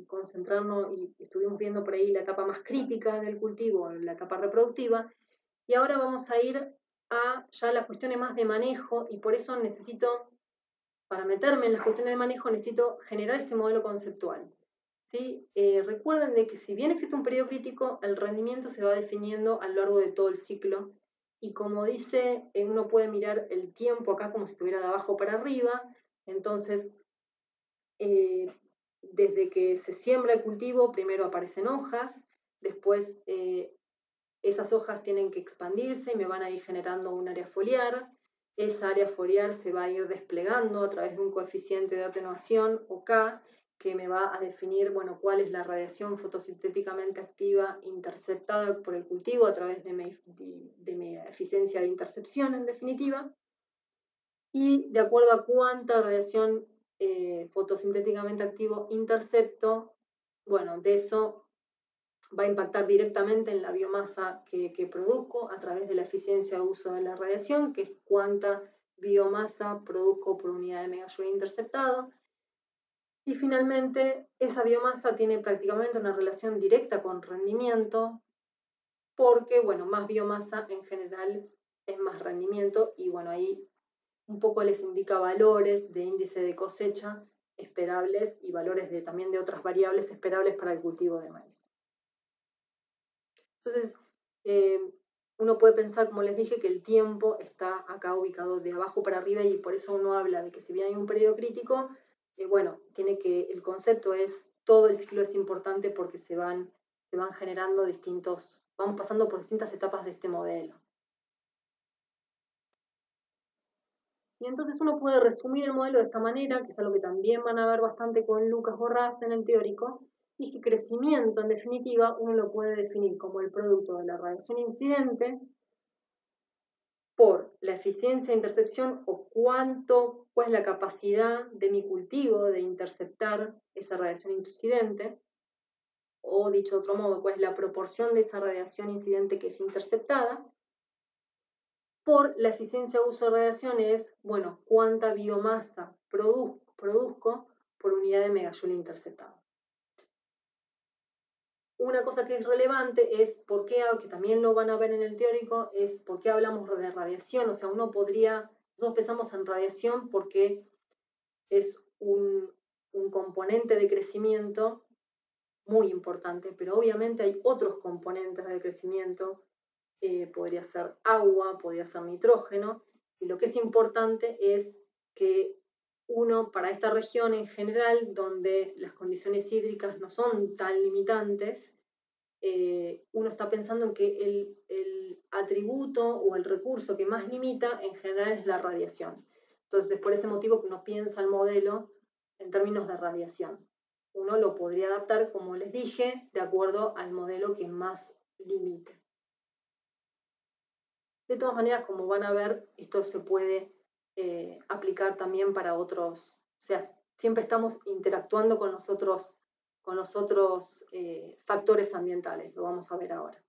concentrarnos, y estuvimos viendo por ahí la etapa más crítica del cultivo, la etapa reproductiva, y ahora vamos a ir a ya las cuestiones más de manejo, y por eso necesito, para meterme en las cuestiones de manejo, necesito generar este modelo conceptual. ¿Sí? Recuerden de que si bien existe un periodo crítico, el rendimiento se va definiendo a lo largo de todo el ciclo, y como dice, uno puede mirar el tiempo acá como si estuviera de abajo para arriba. Entonces, desde que se siembra el cultivo, primero aparecen hojas, después esas hojas tienen que expandirse y me van a ir generando un área foliar. Esa área foliar se va a ir desplegando a través de un coeficiente de atenuación, o K, que me va a definir, bueno, cuál es la radiación fotosintéticamente activa interceptada por el cultivo a través de mi eficiencia de intercepción, en definitiva. Y de acuerdo a cuánta radiación fotosintéticamente activo intercepto, bueno, de eso va a impactar directamente en la biomasa que produzco a través de la eficiencia de uso de la radiación, que es cuánta biomasa produzco por unidad de megajoule interceptado. Y finalmente, esa biomasa tiene prácticamente una relación directa con rendimiento, porque, bueno, más biomasa en general es más rendimiento, y bueno, ahí un poco les indica valores de índice de cosecha esperables y valores también de otras variables esperables para el cultivo de maíz. Entonces, uno puede pensar, como les dije, que el tiempo está acá ubicado de abajo para arriba, y por eso uno habla de que si bien hay un periodo crítico, bueno, el concepto es todo el ciclo es importante, porque se van generando vamos pasando por distintas etapas de este modelo. Y entonces uno puede resumir el modelo de esta manera, que es algo que también van a ver bastante con Lucas Borrás en el teórico, y es que crecimiento, en definitiva, uno lo puede definir como el producto de la radiación incidente por la eficiencia de intercepción, o cuál es la capacidad de mi cultivo de interceptar esa radiación incidente, o dicho de otro modo, cuál es la proporción de esa radiación incidente que es interceptada, por la eficiencia de uso de radiación es, bueno, cuánta biomasa produzco por unidad de megajoule interceptado. Una cosa que es relevante es por qué, que también lo van a ver en el teórico, es por qué hablamos de radiación. O sea, nosotros pensamos en radiación porque es un componente de crecimiento muy importante, pero obviamente hay otros componentes de crecimiento. Podría ser agua, podría ser nitrógeno, y lo que es importante es que uno, para esta región en general, donde las condiciones hídricas no son tan limitantes, uno está pensando en que el atributo o el recurso que más limita en general es la radiación. Entonces, por ese motivo que uno piensa el modelo en términos de radiación. Uno lo podría adaptar, como les dije, de acuerdo al modelo que más limite. De todas maneras, como van a ver, esto se puede aplicar también para otros, o sea, siempre estamos interactuando con los otros factores ambientales, lo vamos a ver ahora.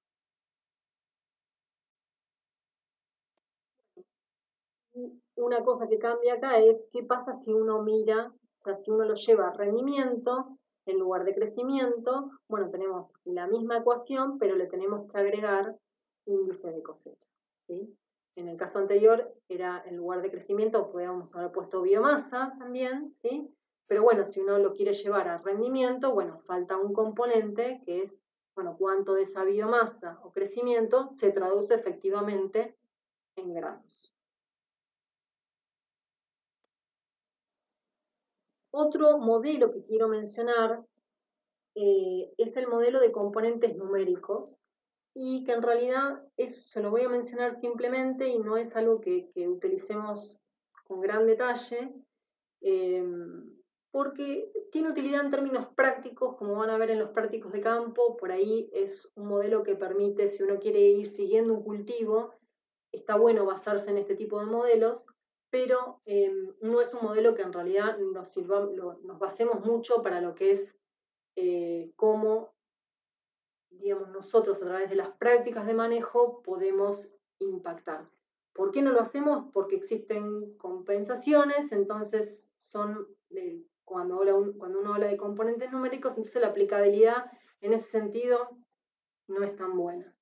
Una cosa que cambia acá es qué pasa si uno mira, o sea, si uno lo lleva a rendimiento en lugar de crecimiento. Bueno, tenemos la misma ecuación, pero le tenemos que agregar índice de cosecha, ¿sí? En el caso anterior era en lugar de crecimiento, podríamos haber puesto biomasa también, ¿sí? Pero bueno, si uno lo quiere llevar a rendimiento, bueno, falta un componente que es, bueno, cuánto de esa biomasa o crecimiento se traduce efectivamente en granos. Otro modelo que quiero mencionar es el modelo de componentes numéricos y que en realidad se lo voy a mencionar simplemente y no es algo que utilicemos con gran detalle, porque tiene utilidad en términos prácticos, como van a ver en los prácticos de campo. Por ahí es un modelo que permite, si uno quiere ir siguiendo un cultivo, está bueno basarse en este tipo de modelos, pero no es un modelo que en realidad nos basemos mucho para lo que es cómo, digamos, nosotros a través de las prácticas de manejo podemos impactar. ¿Por qué no lo hacemos? Porque existen compensaciones, entonces cuando uno habla de componentes numéricos, entonces la aplicabilidad en ese sentido no es tan buena.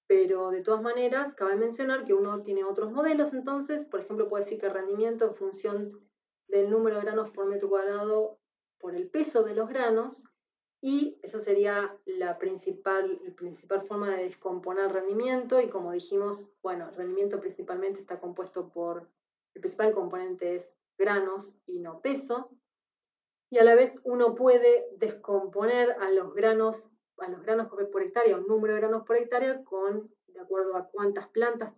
Pero de todas maneras, cabe mencionar que uno tiene otros modelos, entonces, por ejemplo, puede decir que el rendimiento en función del número de granos por metro cuadrado por el peso de los granos, y esa sería la principal forma de descomponer rendimiento, y como dijimos, bueno, el rendimiento principalmente está compuesto el principal componente es granos y no peso, y a la vez uno puede descomponer a los granos por hectárea, un número de granos por hectárea, de acuerdo a cuántas plantas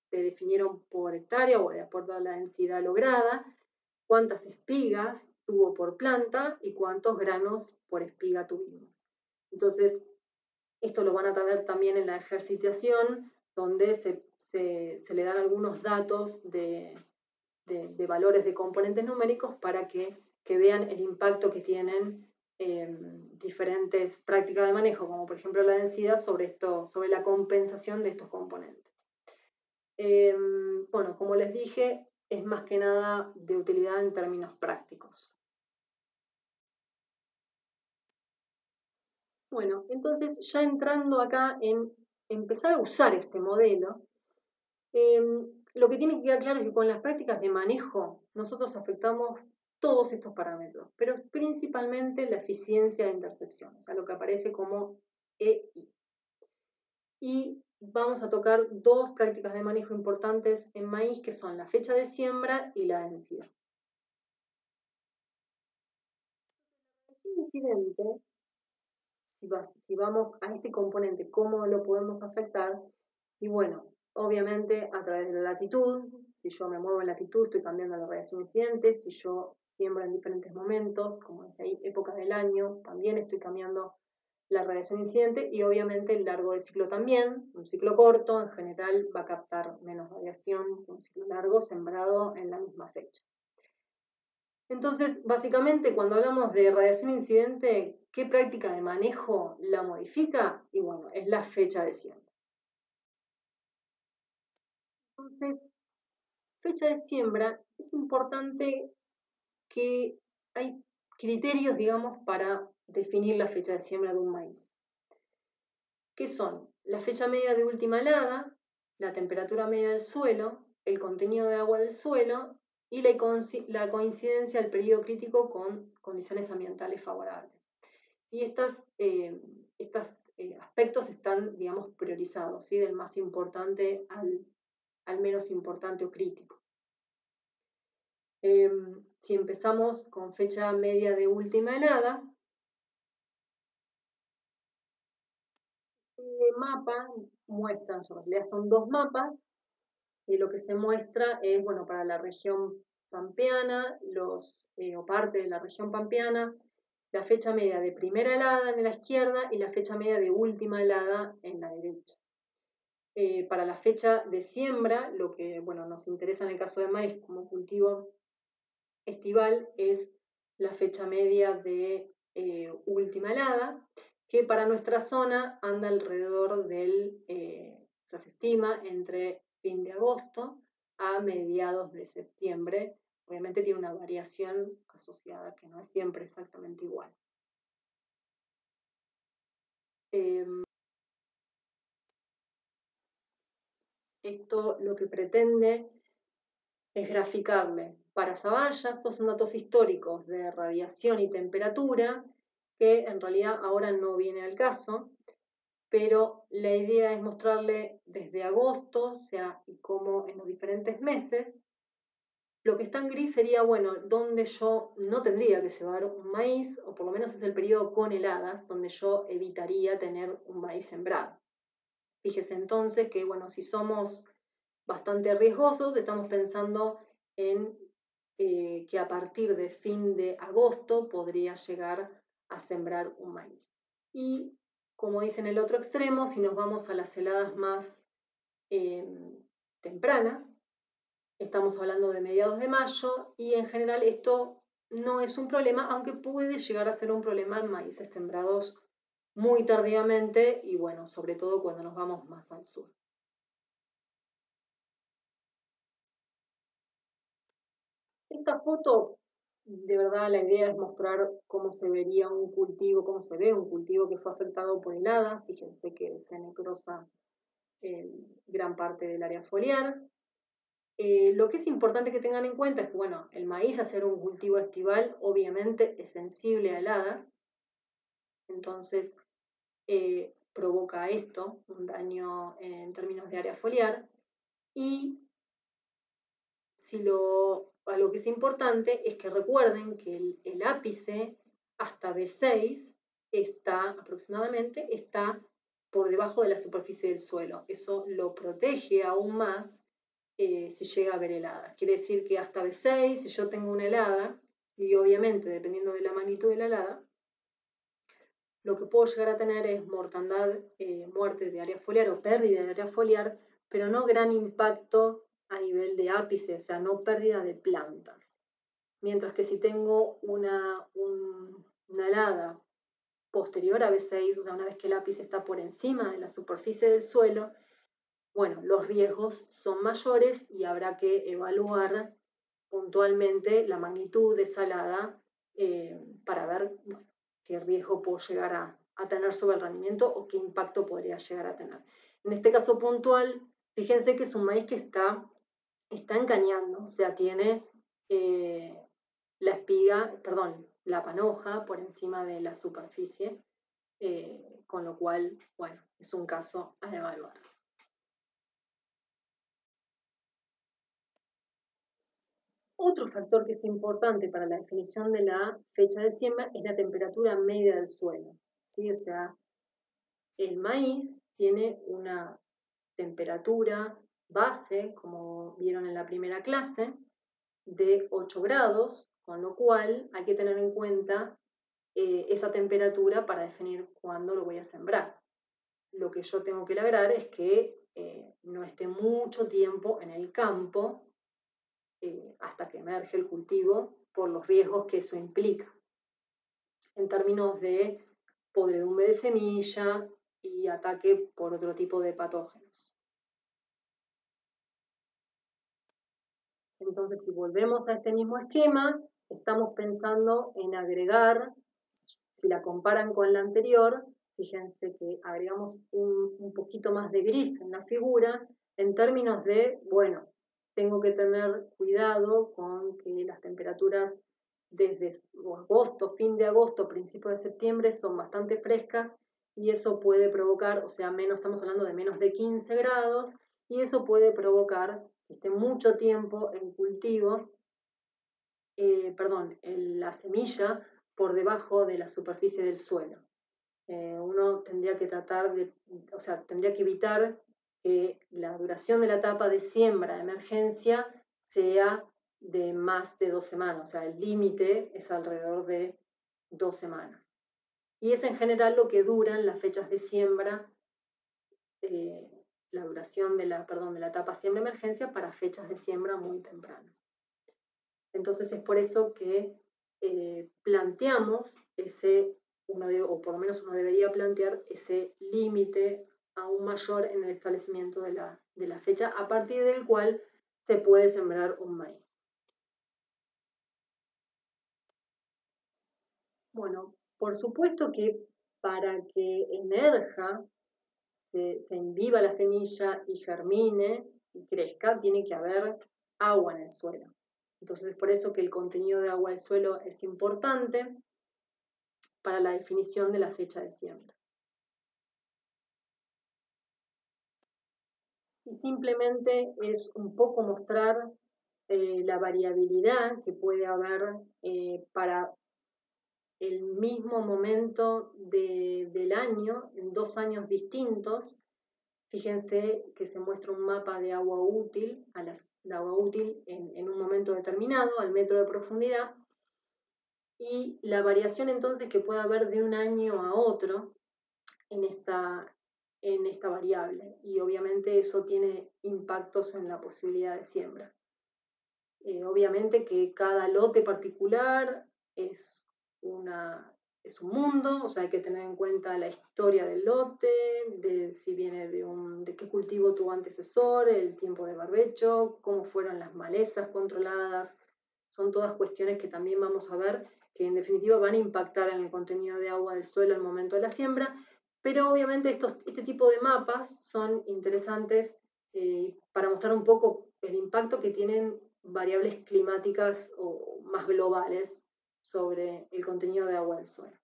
se definieron por hectárea o de acuerdo a la densidad lograda, cuántas espigas tuvo por planta y cuántos granos por espiga tuvimos. Entonces, esto lo van a ver también en la ejercitación, donde se le dan algunos datos de valores de componentes numéricos para que vean el impacto que tienen diferentes prácticas de manejo, como por ejemplo la densidad, sobre la compensación de estos componentes. Bueno, como les dije, es más que nada de utilidad en términos prácticos. Bueno, entonces ya entrando acá en empezar a usar este modelo, lo que tiene que quedar claro es que con las prácticas de manejo nosotros afectamos todos estos parámetros, pero principalmente la eficiencia de intercepción, o sea, lo que aparece como EI. Y vamos a tocar dos prácticas de manejo importantes en maíz, que son la fecha de siembra y la densidad. El incidente, si vamos a este componente, ¿cómo lo podemos afectar? Y bueno, obviamente a través de la latitud. Si yo me muevo en latitud, estoy cambiando la radiación incidente. Si yo siembro en diferentes momentos, como dice ahí, épocas del año, también estoy cambiando la radiación incidente, y obviamente el largo de ciclo también. Un ciclo corto en general va a captar menos radiación que un ciclo largo sembrado en la misma fecha. Entonces, básicamente, cuando hablamos de radiación incidente, ¿qué práctica de manejo la modifica? Y bueno, es la fecha de siembra. Entonces, fecha de siembra, es importante que hay criterios, digamos, para definir la fecha de siembra de un maíz. ¿Qué son? La fecha media de última helada, la temperatura media del suelo, el contenido de agua del suelo y la coincidencia del periodo crítico con condiciones ambientales favorables. Y estos aspectos están, digamos, priorizados, ¿sí? Del más importante al menos importante o crítico. Si empezamos con fecha media de última helada, el mapa muestra, en realidad son dos mapas, y lo que se muestra es, bueno, para la región pampeana, o parte de la región pampeana, la fecha media de primera helada en la izquierda y la fecha media de última helada en la derecha. Para la fecha de siembra, lo que, bueno, nos interesa en el caso de maíz como cultivo estival es la fecha media de última helada, que para nuestra zona anda alrededor o sea, se estima entre fin de agosto a mediados de septiembre. Obviamente tiene una variación asociada que no es siempre exactamente igual. Esto lo que pretende es graficarle para Zavalla. Estos son datos históricos de radiación y temperatura, que en realidad ahora no viene al caso, pero la idea es mostrarle desde agosto, o sea, y cómo en los diferentes meses Lo que está en gris sería, bueno, donde yo no tendría que cebar un maíz, o por lo menos es el periodo con heladas, donde yo evitaría tener un maíz sembrado. Fíjese entonces que, bueno, si somos bastante riesgosos, estamos pensando en que a partir de fin de agosto podría llegar a sembrar un maíz. Y como dice en el otro extremo, si nos vamos a las heladas más tempranas, estamos hablando de mediados de mayo y en general esto no es un problema, aunque puede llegar a ser un problema en maíces sembrados muy tardíamente y bueno, sobre todo cuando nos vamos más al sur. Esta foto, de verdad, la idea es mostrar cómo se vería un cultivo, cómo se ve un cultivo que fue afectado por heladas. Fíjense que se necrosa gran parte del área foliar. Lo que es importante que tengan en cuenta es que, bueno, el maíz, al ser un cultivo estival, obviamente es sensible a heladas, entonces provoca esto, un daño en términos de área foliar. Y a lo que es importante es que recuerden que el ápice hasta B6 está aproximadamente por debajo de la superficie del suelo. Eso lo protege aún más si llega a haber heladas. Quiere decir que hasta B6, si yo tengo una helada, y obviamente dependiendo de la magnitud de la helada, lo que puedo llegar a tener es mortandad, muerte de área foliar o pérdida de área foliar, pero no gran impacto a nivel de ápice, o sea, no pérdida de plantas. Mientras que si tengo una helada posterior a B6, o sea, una vez que el ápice está por encima de la superficie del suelo, bueno, los riesgos son mayores y habrá que evaluar puntualmente la magnitud de esa helada para ver qué riesgo puedo llegar a tener sobre el rendimiento o qué impacto podría llegar a tener. En este caso puntual, fíjense que es un maíz que está encañando, o sea, tiene la espiga, perdón, la panoja por encima de la superficie, con lo cual, bueno, es un caso a evaluar. Otro factor que es importante para la definición de la fecha de siembra es la temperatura media del suelo, ¿sí? O sea, el maíz tiene una temperatura base, como vieron en la primera clase, de 8 grados, con lo cual hay que tener en cuenta esa temperatura para definir cuándo lo voy a sembrar. Lo que yo tengo que lograr es que no esté mucho tiempo en el campo hasta que emerge el cultivo por los riesgos que eso implica en términos de podredumbre de semilla y ataque por otro tipo de patógenos. Entonces, si volvemos a este mismo esquema, estamos pensando en agregar, si la comparan con la anterior, fíjense que agregamos un poquito más de gris en la figura, en términos de, bueno, tengo que tener cuidado con que las temperaturas desde agosto, fin de agosto, principio de septiembre son bastante frescas y eso puede provocar, o sea, estamos hablando de menos de 15 grados, y eso puede provocar que esté mucho tiempo en cultivo, en la semilla por debajo de la superficie del suelo. Uno tendría que tendría que evitar que la duración de la etapa de siembra de emergencia sea de más de 2 semanas, o sea, el límite es alrededor de 2 semanas. Y es en general lo que duran las fechas de siembra, la duración de la etapa siembra emergencia para fechas de siembra muy tempranas. Entonces es por eso que planteamos o por lo menos uno debería plantear ese límite aún mayor en el establecimiento de la fecha a partir del cual se puede sembrar un maíz. Bueno, por supuesto que para que emerja, se enviva la semilla y germine y crezca, tiene que haber agua en el suelo. Entonces es por eso que el contenido de agua del suelo es importante para la definición de la fecha de siembra. Y simplemente es un poco mostrar la variabilidad que puede haber para el mismo momento del año, en 2 años distintos. Fíjense que se muestra un mapa de agua útil, de agua útil en un momento determinado, al metro de profundidad, y la variación entonces que puede haber de un año a otro en esta variable. Y obviamente eso tiene impactos en la posibilidad de siembra. Obviamente que cada lote particular es, es un mundo, o sea, hay que tener en cuenta la historia del lote, de si viene de qué cultivo tuvo antecesor, el tiempo de barbecho, cómo fueron las malezas controladas. Son todas cuestiones que también vamos a ver que en definitiva van a impactar en el contenido de agua del suelo al momento de la siembra, pero obviamente este tipo de mapas son interesantes para mostrar un poco el impacto que tienen variables climáticas o más globales sobre el contenido de agua del suelo.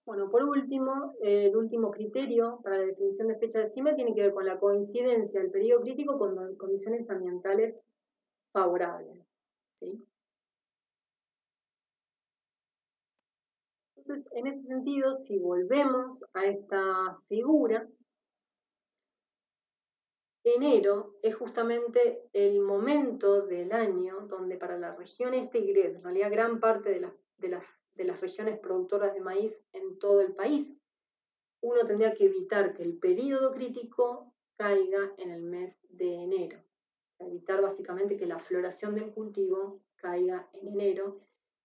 Bueno, por último, el último criterio para la definición de fecha de siembra tiene que ver con la coincidencia del periodo crítico con condiciones ambientales favorables. ¿Sí? Entonces, en ese sentido, si volvemos a esta figura, enero es justamente el momento del año donde para la región este y en realidad gran parte de las regiones productoras de maíz en todo el país, uno tendría que evitar que el periodo crítico caiga en el mes de enero. Evitar básicamente que la floración del cultivo caiga en enero.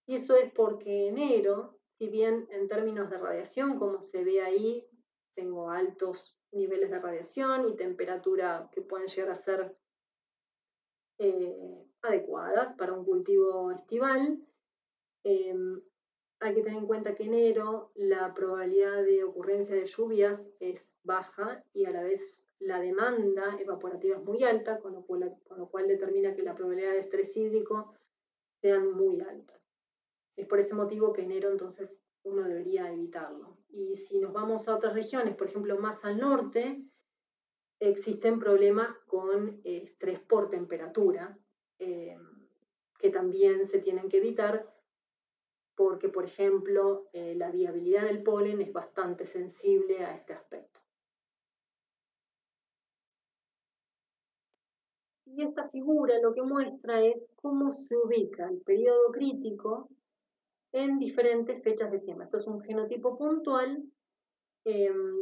Y eso es porque enero, si bien en términos de radiación, como se ve ahí, tengo altos niveles de radiación y temperatura que pueden llegar a ser adecuadas para un cultivo estival, hay que tener en cuenta que enero la probabilidad de ocurrencia de lluvias es baja y a la vez la demanda evaporativa es muy alta, con lo cual determina que la probabilidad de estrés hídrico sean muy altas. Es por ese motivo que enero entonces uno debería evitarlo. Y si nos vamos a otras regiones, por ejemplo más al norte, existen problemas con estrés por temperatura, que también se tienen que evitar porque, por ejemplo, la viabilidad del polen es bastante sensible a este aspecto. Y esta figura lo que muestra es cómo se ubica el periodo crítico en diferentes fechas de siembra. Esto es un genotipo puntual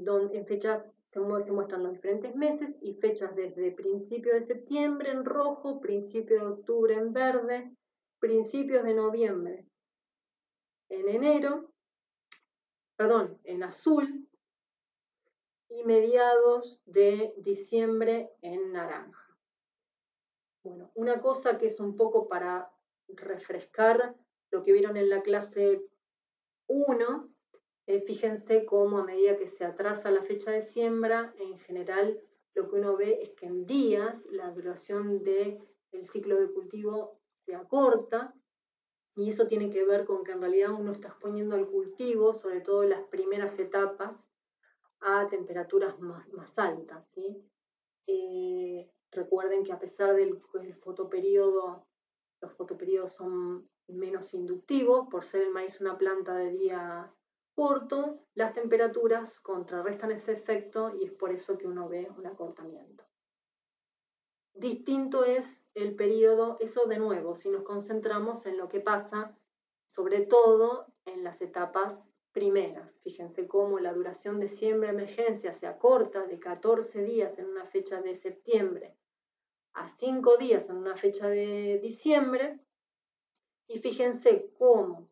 donde en fechas se muestran los diferentes meses y fechas desde principio de septiembre en rojo, principio de octubre en verde, principios de noviembre en enero, perdón, en azul y mediados de diciembre en naranja. Bueno, una cosa que es un poco para refrescar lo que vieron en la clase 1, fíjense cómo a medida que se atrasa la fecha de siembra, en general lo que uno ve es que en días la duración del ciclo de cultivo se acorta y eso tiene que ver con que en realidad uno está exponiendo al cultivo, sobre todo en las primeras etapas, a temperaturas más altas. ¿Sí? Recuerden que a pesar del fotoperiodo, los fotoperiodos son menos inductivos, por ser el maíz una planta de día corto, las temperaturas contrarrestan ese efecto y es por eso que uno ve un acortamiento. Distinto es el periodo, eso de nuevo, si nos concentramos en lo que pasa, sobre todo en las etapas primeras. Fíjense cómo la duración de siembra emergencia se acorta de 14 días en una fecha de septiembre a 5 días en una fecha de diciembre. Y fíjense cómo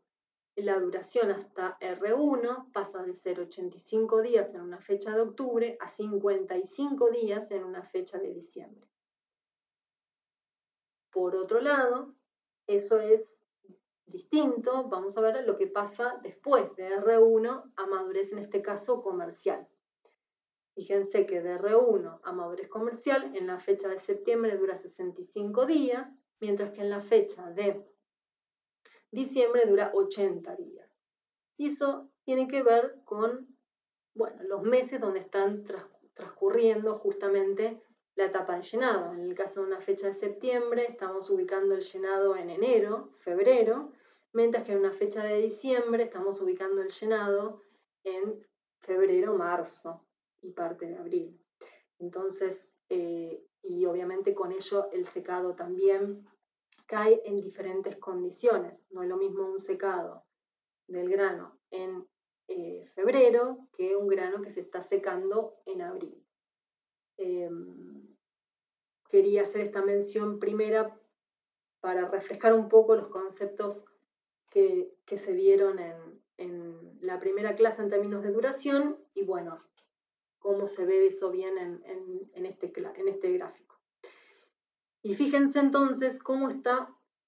la duración hasta R1 pasa de ser 85 días en una fecha de octubre a 55 días en una fecha de diciembre. Por otro lado, eso es distinto, vamos a ver lo que pasa después de R1 a madurez, en este caso comercial. Fíjense que de R1 a madurez comercial en la fecha de septiembre dura 65 días, mientras que en la fecha de diciembre dura 80 días. Y eso tiene que ver con, bueno, los meses donde están transcurriendo justamente la etapa de llenado. En el caso de una fecha de septiembre, estamos ubicando el llenado en enero, febrero, mientras que en una fecha de diciembre estamos ubicando el llenado en febrero, marzo y parte de abril. Entonces, y obviamente con ello el secado también cae en diferentes condiciones. No es lo mismo un secado del grano en febrero que un grano que se está secando en abril. Quería hacer esta mención primera para refrescar un poco los conceptos que se dieron en la primera clase en términos de duración y bueno, cómo se ve eso bien en este gráfico. Y fíjense entonces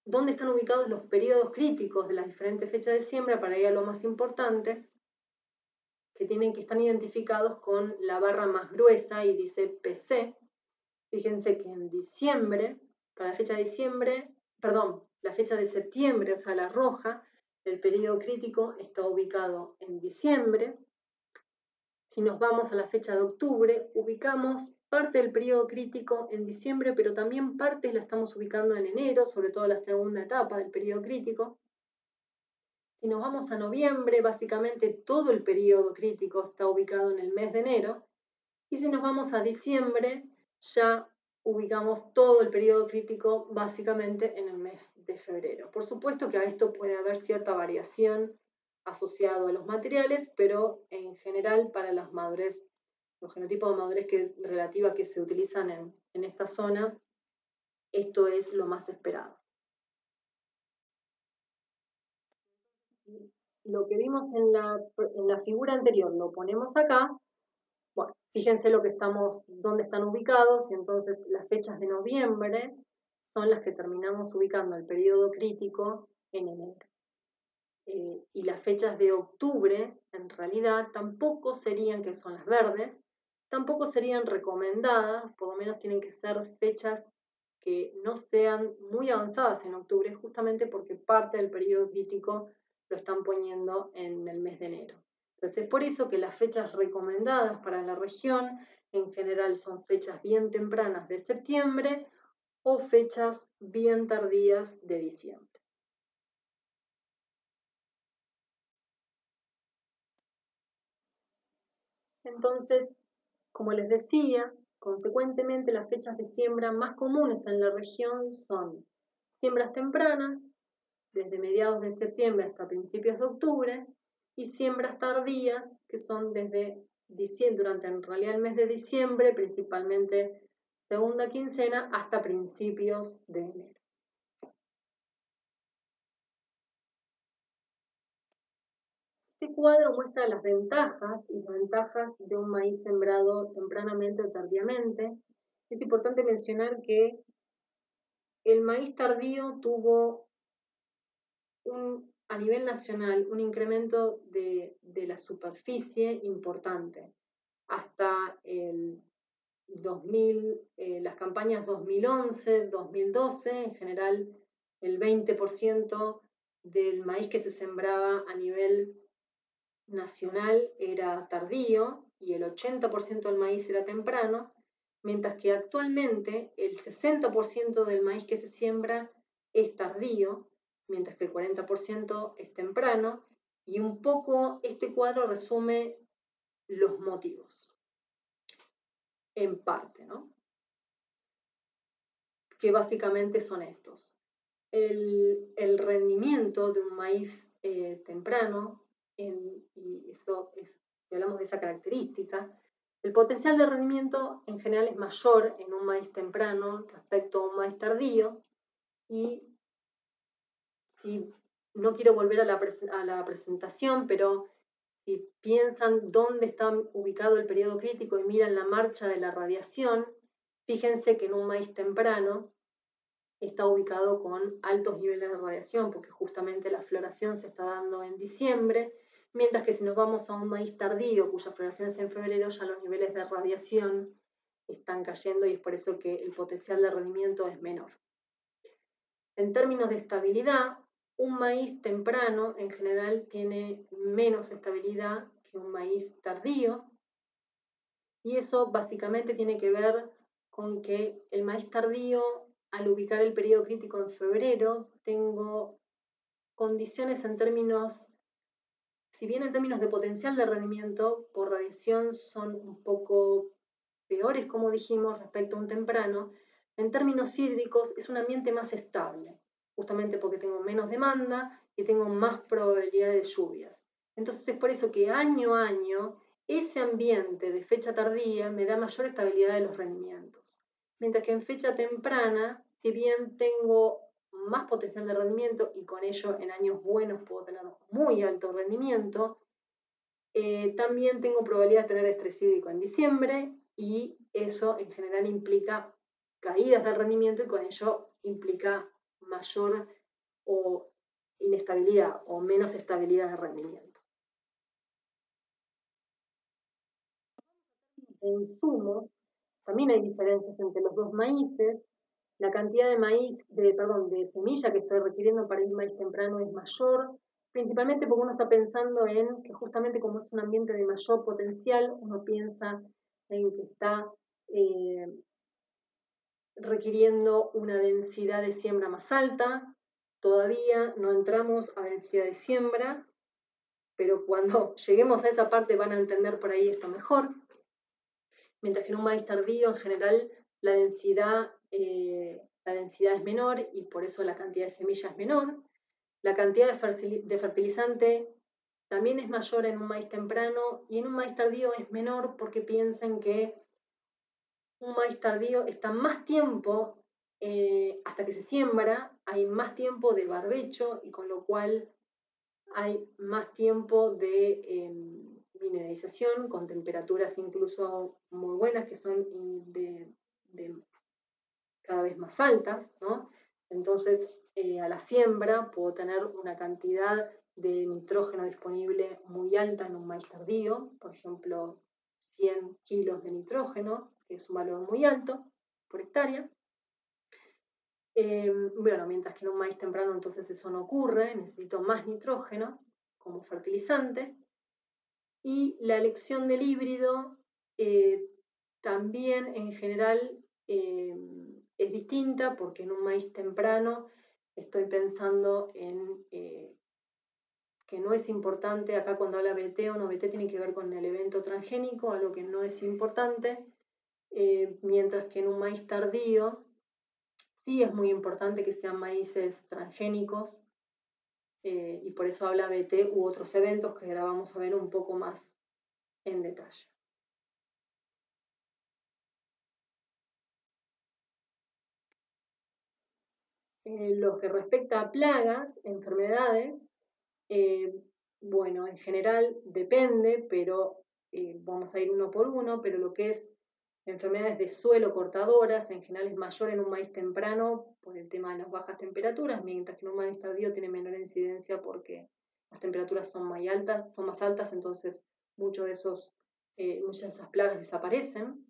dónde están ubicados los periodos críticos de las diferentes fechas de siembra para ir a lo más importante, que están identificados con la barra más gruesa y dice PC. Fíjense que en diciembre, para la fecha de septiembre, o sea, la roja, el periodo crítico está ubicado en diciembre. Si nos vamos a la fecha de octubre, ubicamos parte del periodo crítico en diciembre, pero también partes la estamos ubicando en enero, sobre todo la segunda etapa del periodo crítico. Si nos vamos a noviembre, básicamente todo el periodo crítico está ubicado en el mes de enero. Y si nos vamos a diciembre, ya ubicamos todo el periodo crítico básicamente en el mes de febrero. Por supuesto que a esto puede haber cierta variación asociado a los materiales, pero en general para los genotipos de madurez relativa que se utilizan en esta zona, esto es lo más esperado. Lo que vimos en la figura anterior lo ponemos acá. Bueno, fíjense dónde están ubicados, y entonces las fechas de noviembre son las que terminamos ubicando el periodo crítico en enero. Y las fechas de octubre, en realidad, tampoco serían, que son las verdes, tampoco serían recomendadas, por lo menos tienen que ser fechas que no sean muy avanzadas en octubre, justamente porque parte del periodo crítico lo están poniendo en el mes de enero. Entonces, es por eso que las fechas recomendadas para la región en general son fechas bien tempranas de septiembre o fechas bien tardías de diciembre. Entonces, como les decía, consecuentemente las fechas de siembra más comunes en la región son siembras tempranas, desde mediados de septiembre hasta principios de octubre, y siembras tardías, que son desde durante en realidad el mes de diciembre, principalmente segunda quincena, hasta principios de enero. Este cuadro muestra las ventajas y desventajas de un maíz sembrado tempranamente o tardíamente. Es importante mencionar que el maíz tardío tuvo a nivel nacional un incremento de la superficie importante. Hasta el 2000, las campañas 2011, 2012, en general el 20% del maíz que se sembraba a nivel nacional era tardío y el 80% del maíz era temprano, mientras que actualmente el 60% del maíz que se siembra es tardío, mientras que el 40% es temprano, y un poco este cuadro resume los motivos, en parte, ¿no? Que básicamente son estos. El rendimiento de un maíz temprano, y eso es, si hablamos de esa característica, el potencial de rendimiento en general es mayor en un maíz temprano respecto a un maíz tardío, y si no quiero volver a la presentación, pero si piensan dónde está ubicado el periodo crítico y miran la marcha de la radiación, fíjense que en un maíz temprano está ubicado con altos niveles de radiación, porque justamente la floración se está dando en diciembre, mientras que si nos vamos a un maíz tardío, cuya floración es en febrero, ya los niveles de radiación están cayendo y es por eso que el potencial de rendimiento es menor. En términos de estabilidad, un maíz temprano en general tiene menos estabilidad que un maíz tardío, Y eso básicamente tiene que ver con que el maíz tardío, al ubicar el periodo crítico en febrero, tengo condiciones en términos, si bien en términos de potencial de rendimiento por radiación son un poco peores, como dijimos, respecto a un temprano, en términos hídricos es un ambiente más estable, justamente porque tengo menos demanda y tengo más probabilidad de lluvias. Entonces es por eso que año a año ese ambiente de fecha tardía me da mayor estabilidad de los rendimientos. Mientras que en fecha temprana, si bien tengo más potencial de rendimiento y con ello en años buenos puedo tener muy alto rendimiento, también tengo probabilidad de tener estrés hídrico en diciembre y eso en general implica caídas del rendimiento y con ello implica mayor o inestabilidad o menos estabilidad de rendimiento. De insumos, también hay diferencias entre los dos maíces. La cantidad de maíz, de semilla que estoy requiriendo para el maíz temprano es mayor, principalmente porque uno está pensando en que justamente como es un ambiente de mayor potencial, uno piensa en que está eh, requiriendo una densidad de siembra más alta. Todavía no entramos a densidad de siembra, pero cuando lleguemos a esa parte van a entender por ahí esto mejor. Mientras que en un maíz tardío, en general, la densidad es menor y por eso la cantidad de semilla es menor. La cantidad de fertilizante también es mayor en un maíz temprano y en un maíz tardío es menor porque piensen que un maíz tardío está más tiempo hasta que se siembra, hay más tiempo de barbecho y con lo cual hay más tiempo de mineralización con temperaturas incluso muy buenas que son de cada vez más altas, ¿no? Entonces, a la siembra puedo tener una cantidad de nitrógeno disponible muy alta en un maíz tardío, por ejemplo, 100 kilos de nitrógeno, que es un valor muy alto por hectárea. Bueno, mientras que en un maíz temprano entonces eso no ocurre, necesito más nitrógeno como fertilizante. Y la elección del híbrido también en general es distinta porque en un maíz temprano estoy pensando en que no es importante, acá cuando habla BT o no BT tiene que ver con el evento transgénico, algo que no es importante, mientras que en un maíz tardío sí es muy importante que sean maíces transgénicos y por eso habla BT u otros eventos que ahora vamos a ver un poco más en detalle. Lo que respecta a plagas, enfermedades, bueno, en general depende, pero vamos a ir uno por uno, pero lo que es enfermedades de suelo cortadoras, en general es mayor en un maíz temprano por el tema de las bajas temperaturas, mientras que en un maíz tardío tiene menor incidencia porque las temperaturas son más altas, entonces muchas de esas plagas desaparecen.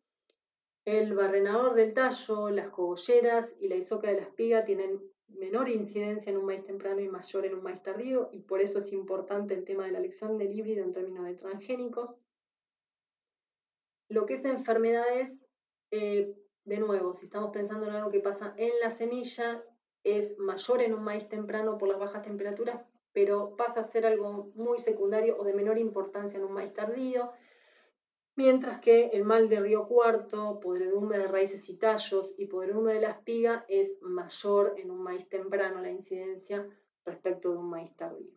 El barrenador del tallo, las cogolleras y la isoca de la espiga tienen menor incidencia en un maíz temprano y mayor en un maíz tardío, y por eso es importante el tema de la elección del híbrido en términos de transgénicos. Lo que es enfermedades, de nuevo, si estamos pensando en algo que pasa en la semilla, es mayor en un maíz temprano por las bajas temperaturas, pero pasa a ser algo muy secundario o de menor importancia en un maíz tardío. Mientras que el mal de río cuarto, podredumbre de raíces y tallos y podredumbre de la espiga es mayor en un maíz temprano la incidencia respecto de un maíz tardío.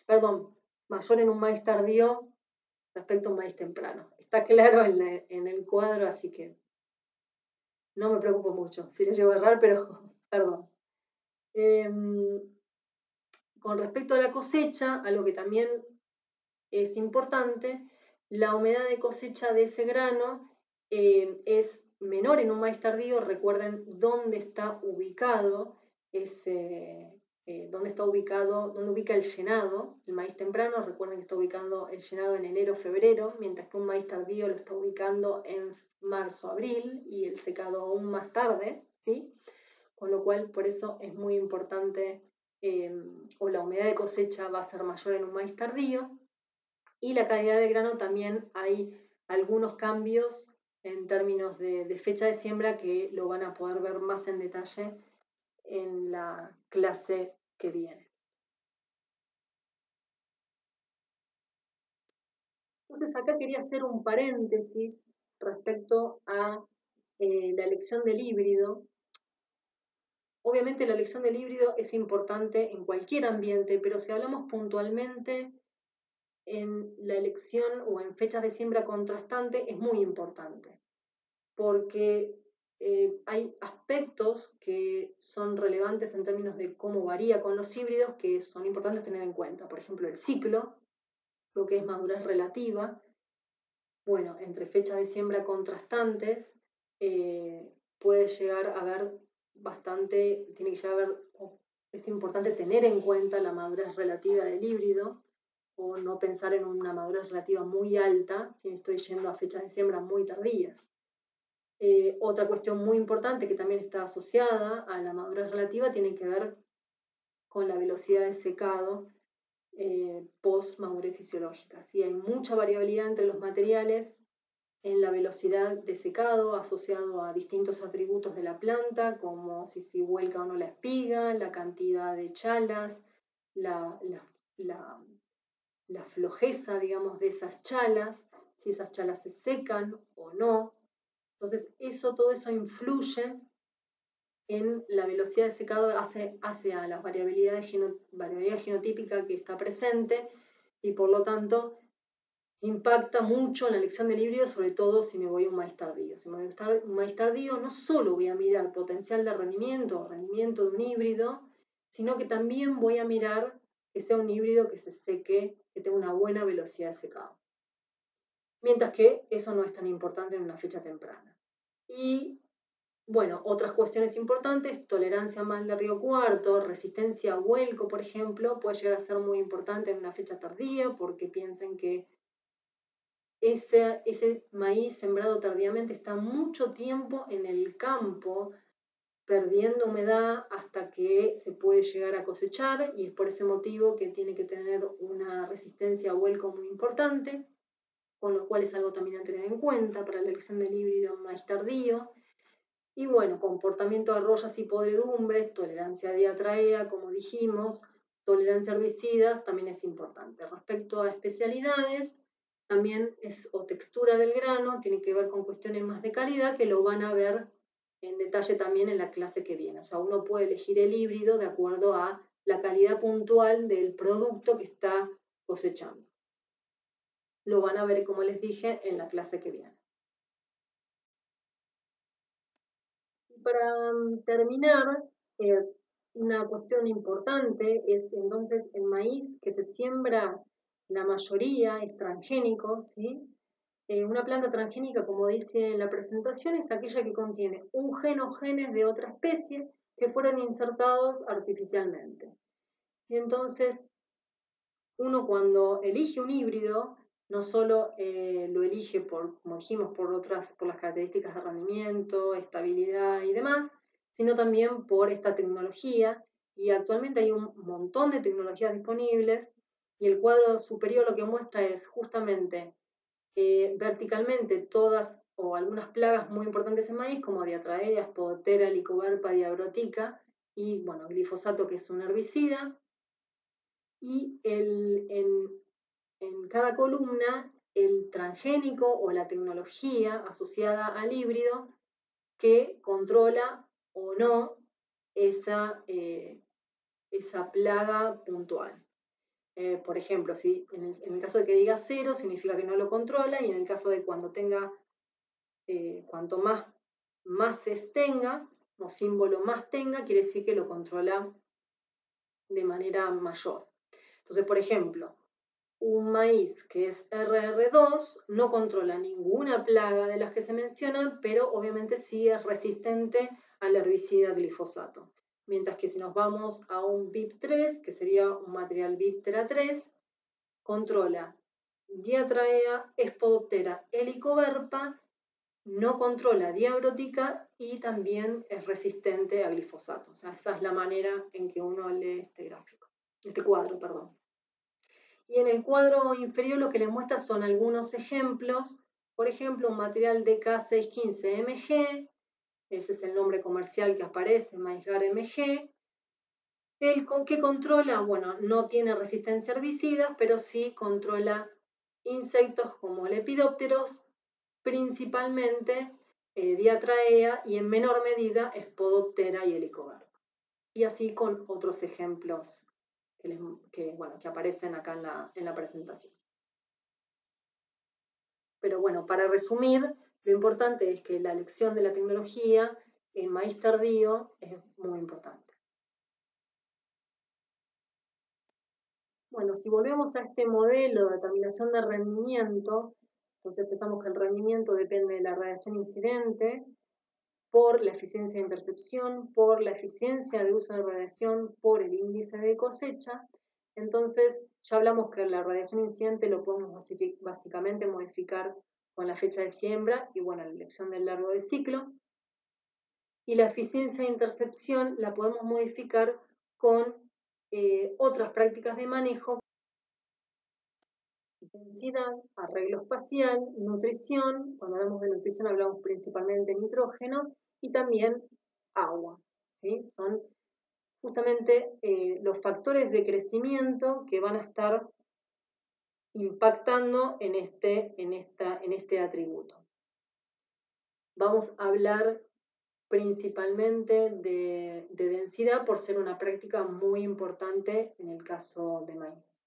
Perdón, mayor en un maíz tardío respecto a un maíz temprano. Está claro en el cuadro, así que no me preocupo mucho si lo llevo a errar, pero perdón. Con respecto a la cosecha, algo que también es importante, la humedad de cosecha de ese grano es menor en un maíz tardío. Recuerden dónde está ubicado dónde ubica el llenado. El maíz temprano, recuerden que está ubicando el llenado en enero, febrero, mientras que un maíz tardío lo está ubicando en marzo, abril y el secado aún más tarde, ¿sí? Con lo cual, por eso es muy importante, o la humedad de cosecha va a ser mayor en un maíz tardío. Y la calidad de grano también hay algunos cambios en términos de fecha de siembra que lo van a poder ver más en detalle en la clase que viene. Entonces acá quería hacer un paréntesis respecto a la elección del híbrido. Obviamente la elección del híbrido es importante en cualquier ambiente, pero si hablamos puntualmente en la elección o en fechas de siembra contrastante, es muy importante, porque hay aspectos que son relevantes en términos de cómo varía con los híbridos que son importantes tener en cuenta. Por ejemplo, el ciclo, lo que es madurez relativa. Bueno, entre fechas de siembra contrastantes puede llegar a haber tiene que llegar a haber, es importante tener en cuenta la madurez relativa del híbrido o no pensar en una madurez relativa muy alta si estoy yendo a fechas de siembra muy tardías. Otra cuestión muy importante que también está asociada a la madurez relativa tiene que ver con la velocidad de secado post-madurez fisiológica. ¿Sí? Hay mucha variabilidad entre los materiales en la velocidad de secado asociado a distintos atributos de la planta, como si vuelca o no la espiga, la cantidad de chalas, la, la, la, la flojeza, digamos, de esas chalas, si esas chalas se secan o no. Entonces, todo eso influye en la velocidad de secado hacia la variabilidad genotípica que está presente y por lo tanto impacta mucho en la elección del híbrido, sobre todo si me voy a un maíz tardío. Si me voy a un maíz tardío, no solo voy a mirar potencial de rendimiento o rendimiento de un híbrido, sino que también voy a mirar que sea un híbrido que se seque, que tenga una buena velocidad de secado. Mientras que eso no es tan importante en una fecha temprana. Y bueno, otras cuestiones importantes, tolerancia a mal de río cuarto, resistencia a vuelco, por ejemplo, puede llegar a ser muy importante en una fecha tardía porque piensen que ese maíz sembrado tardíamente está mucho tiempo en el campo, perdiendo humedad hasta que se puede llegar a cosechar y es por ese motivo que tiene que tener una resistencia a vuelco muy importante, con lo cual es algo también a tener en cuenta para la elección del híbrido maíz tardío. Y bueno, comportamiento de arroyas y podredumbres, tolerancia a diatraea, como dijimos, tolerancia a herbicidas también es importante. Respecto a especialidades, también o textura del grano, tiene que ver con cuestiones más de calidad que lo van a ver en detalle también en la clase que viene. O sea, uno puede elegir el híbrido de acuerdo a la calidad puntual del producto que está cosechando. Lo van a ver, como les dije, en la clase que viene. Para terminar, una cuestión importante es entonces el maíz que se siembra, la mayoría es transgénico, ¿sí? Una planta transgénica, como dice en la presentación, es aquella que contiene un gen o genes de otra especie que fueron insertados artificialmente. Entonces, uno cuando elige un híbrido, no solo lo elige como dijimos, por las características de rendimiento, estabilidad y demás, sino también por esta tecnología. Y actualmente hay un montón de tecnologías disponibles y el cuadro superior lo que muestra es justamente verticalmente todas o algunas plagas muy importantes en maíz, como diatraea, spodoptera, helicoverpa, diabrotica y, bueno, glifosato, que es un herbicida. Y en cada columna el transgénico o la tecnología asociada al híbrido que controla o no esa plaga puntual. Por ejemplo, si en el caso de que diga 0, significa que no lo controla, y en el caso de cuando tenga, cuanto más tenga, o símbolo más tenga, quiere decir que lo controla de manera mayor. Entonces, por ejemplo, un maíz que es RR2 no controla ninguna plaga de las que se mencionan, pero obviamente sí es resistente al herbicida glifosato. Mientras que si nos vamos a un BIP3, que sería un material Biptera 3, controla diatraea, spodoptera, helicoverpa, no controla diabrótica y también es resistente a glifosato. O sea, esa es la manera en que uno lee este cuadro, perdón. Y en el cuadro inferior lo que les muestra son algunos ejemplos Por ejemplo, un material DK615MG, ese es el nombre comercial que aparece, MaísGuard MG. ¿Qué controla? Bueno, no tiene resistencia a herbicidas, pero sí controla insectos como lepidópteros, principalmente Diatraea y en menor medida Spodoptera y Helicobacter. Y así con otros ejemplos que aparecen acá en la presentación. Pero bueno, para resumir, lo importante es que la elección de la tecnología en maíz tardío es muy importante. Bueno, si volvemos a este modelo de determinación de rendimiento, entonces pensamos que el rendimiento depende de la radiación incidente por la eficiencia de intercepción, por la eficiencia de uso de radiación, por el índice de cosecha. Entonces, ya hablamos que la radiación incidente lo podemos básicamente modificar con la fecha de siembra y bueno, la elección del largo de ciclo. Y la eficiencia de intercepción la podemos modificar con otras prácticas de manejo: densidad, arreglo espacial, nutrición. Cuando hablamos de nutrición hablamos principalmente de nitrógeno y también agua, ¿sí? Son justamente los factores de crecimiento que van a estar impactando en este atributo. Vamos a hablar principalmente de densidad por ser una práctica muy importante en el caso de maíz.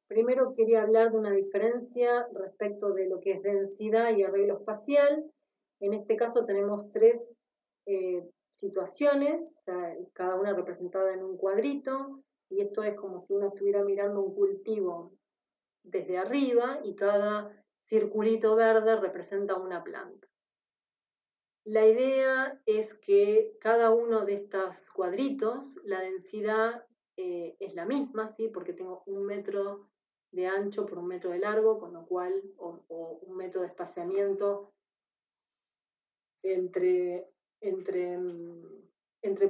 Primero quería hablar de una diferencia respecto de lo que es densidad y arreglo espacial. En este caso tenemos tres situaciones, cada una representada en un cuadrito, y esto es como si uno estuviera mirando un cultivo desde arriba y cada circulito verde representa una planta. La idea es que cada uno de estos cuadritos, la densidad es la misma, ¿sí? Porque tengo 1 metro de ancho por 1 metro de largo, con lo cual, o 1 metro de espaciamiento entre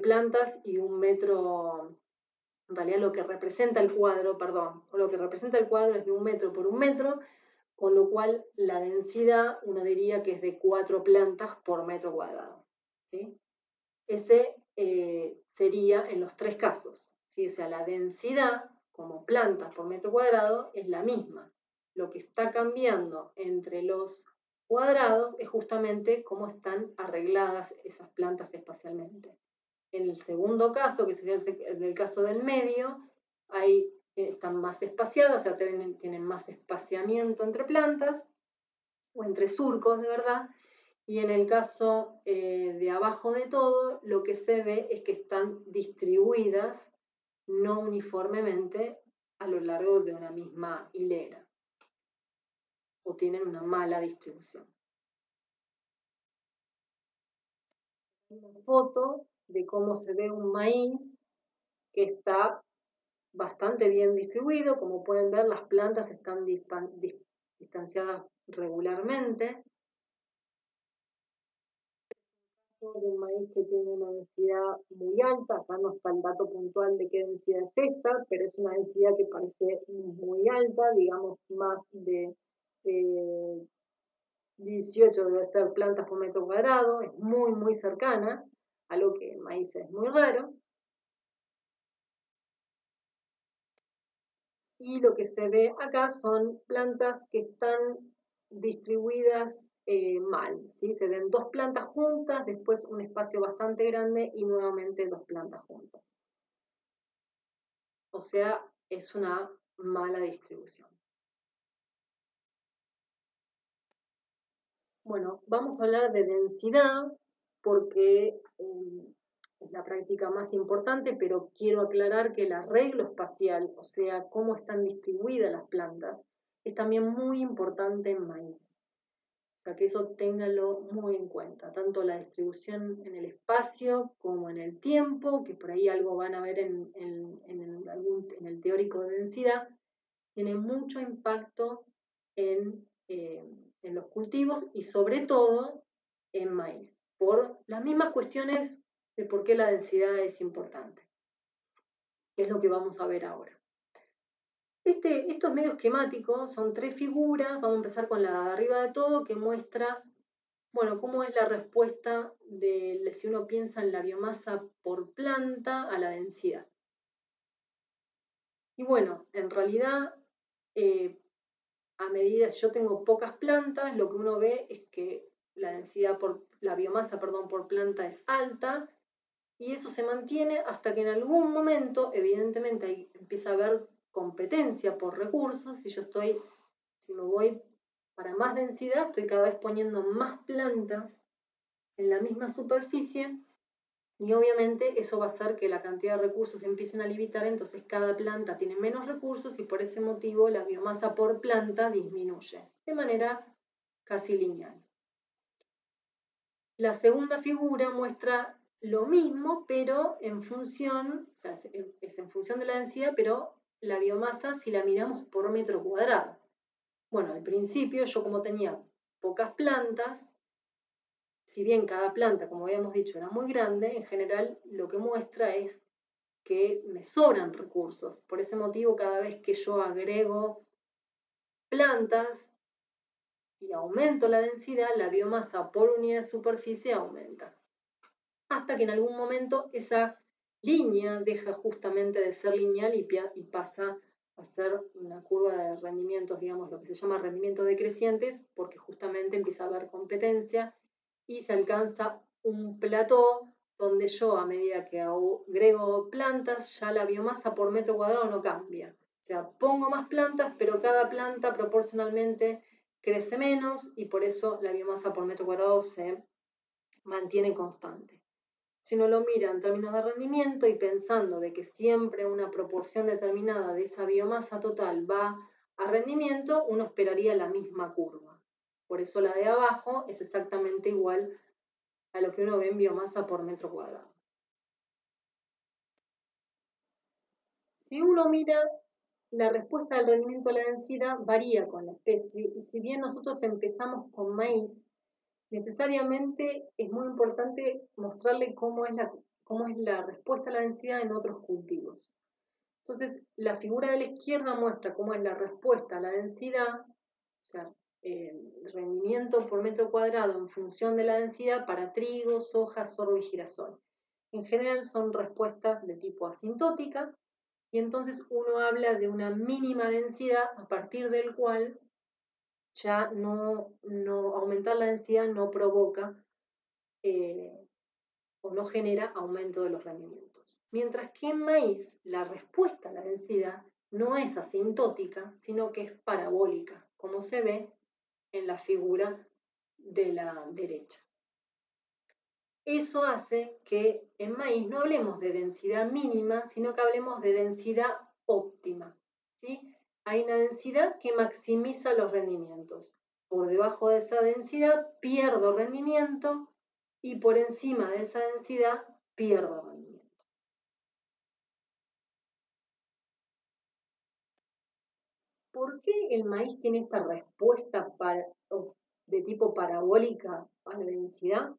plantas y 1 metro, en realidad lo que representa el cuadro, lo que representa el cuadro es de 1 metro por 1 metro, con lo cual la densidad uno diría que es de 4 plantas por metro cuadrado, ¿sí? Ese sería en los tres casos, ¿sí? O sea, la densidad como plantas por metro cuadrado es la misma. Lo que está cambiando entre los cuadrados es justamente cómo están arregladas esas plantas espacialmente. En el segundo caso, que sería el caso del medio, ahí están más espaciadas, o sea, tienen más espaciamiento entre plantas o entre surcos de verdad. Y en el caso de abajo de todo, lo que se ve es que están distribuidas no uniformemente a lo largo de una misma hilera, o tienen una mala distribución. Una foto de cómo se ve un maíz que está bastante bien distribuido. Como pueden ver, las plantas están distanciadas regularmente. De un maíz que tiene una densidad muy alta, acá no está el dato puntual de qué densidad es esta, pero es una densidad que parece muy alta, digamos más de 18 debe ser plantas por metro cuadrado, es muy cercana, algo que en maíz es muy raro. Y lo que se ve acá son plantas que están distribuidas mal, ¿sí? Se ven 2 plantas juntas, después un espacio bastante grande y nuevamente 2 plantas juntas. O sea, es una mala distribución. Bueno, vamos a hablar de densidad porque es la práctica más importante, pero quiero aclarar que el arreglo espacial, o sea, cómo están distribuidas las plantas, es también muy importante en maíz. O sea, que eso ténganlo muy en cuenta, tanto la distribución en el espacio como en el tiempo, que por ahí algo van a ver en el teórico de densidad, tiene mucho impacto en los cultivos y sobre todo en maíz, por las mismas cuestiones de por qué la densidad es importante, que es lo que vamos a ver ahora. Esto es medio esquemático, son 3 figuras, vamos a empezar con la de arriba de todo, que muestra, bueno, cómo es la respuesta si uno piensa en la biomasa por planta a la densidad. Y bueno, en realidad, a medida, si yo tengo pocas plantas, lo que uno ve es que la biomasa, perdón, por planta es alta, y eso se mantiene hasta que en algún momento, evidentemente, ahí empieza a haber competencia por recursos, si me voy para más densidad, estoy cada vez poniendo más plantas en la misma superficie, y obviamente eso va a hacer que la cantidad de recursos empiecen a limitar, entonces cada planta tiene menos recursos y por ese motivo la biomasa por planta disminuye de manera casi lineal. La segunda figura muestra lo mismo, pero en función, o sea, es en función de la densidad, pero la biomasa si la miramos por metro cuadrado. Bueno, al principio yo como tenía pocas plantas, si bien cada planta, como habíamos dicho, era muy grande, en general lo que muestra es que me sobran recursos. Por ese motivo, cada vez que yo agrego plantas y aumento la densidad, la biomasa por unidad de superficie aumenta. Hasta que en algún momento esa línea deja justamente de ser lineal y pasa a ser una curva de rendimientos, digamos, lo que se llama rendimientos decrecientes, porque justamente empieza a haber competencia y se alcanza un plató donde yo, a medida que agrego plantas, ya la biomasa por metro cuadrado no cambia. O sea, pongo más plantas, pero cada planta proporcionalmente crece menos y por eso la biomasa por metro cuadrado se mantiene constante. Si uno lo mira en términos de rendimiento y pensando de que siempre una proporción determinada de esa biomasa total va a rendimiento, uno esperaría la misma curva. Por eso la de abajo es exactamente igual a lo que uno ve en biomasa por metro cuadrado. Si uno mira, la respuesta del rendimiento a la densidad varía con la especie y si bien nosotros empezamos con maíz, necesariamente es muy importante mostrarle cómo es la respuesta a la densidad en otros cultivos. Entonces, la figura de la izquierda muestra cómo es la respuesta a la densidad, o sea, el rendimiento por metro cuadrado en función de la densidad para trigo, soja, sorgo y girasol. En general son respuestas de tipo asintótica y entonces uno habla de una mínima densidad a partir del cual ya no aumentar la densidad no provoca o no genera aumento de los rendimientos. Mientras que en maíz la respuesta a la densidad no es asintótica, sino que es parabólica, como se ve en la figura de la derecha. Eso hace que en maíz no hablemos de densidad mínima, sino que hablemos de densidad óptima. ¿Sí? Hay una densidad que maximiza los rendimientos. Por debajo de esa densidad pierdo rendimiento y por encima de esa densidad pierdo rendimiento. ¿Por qué el maíz tiene esta respuesta de tipo parabólica a la densidad?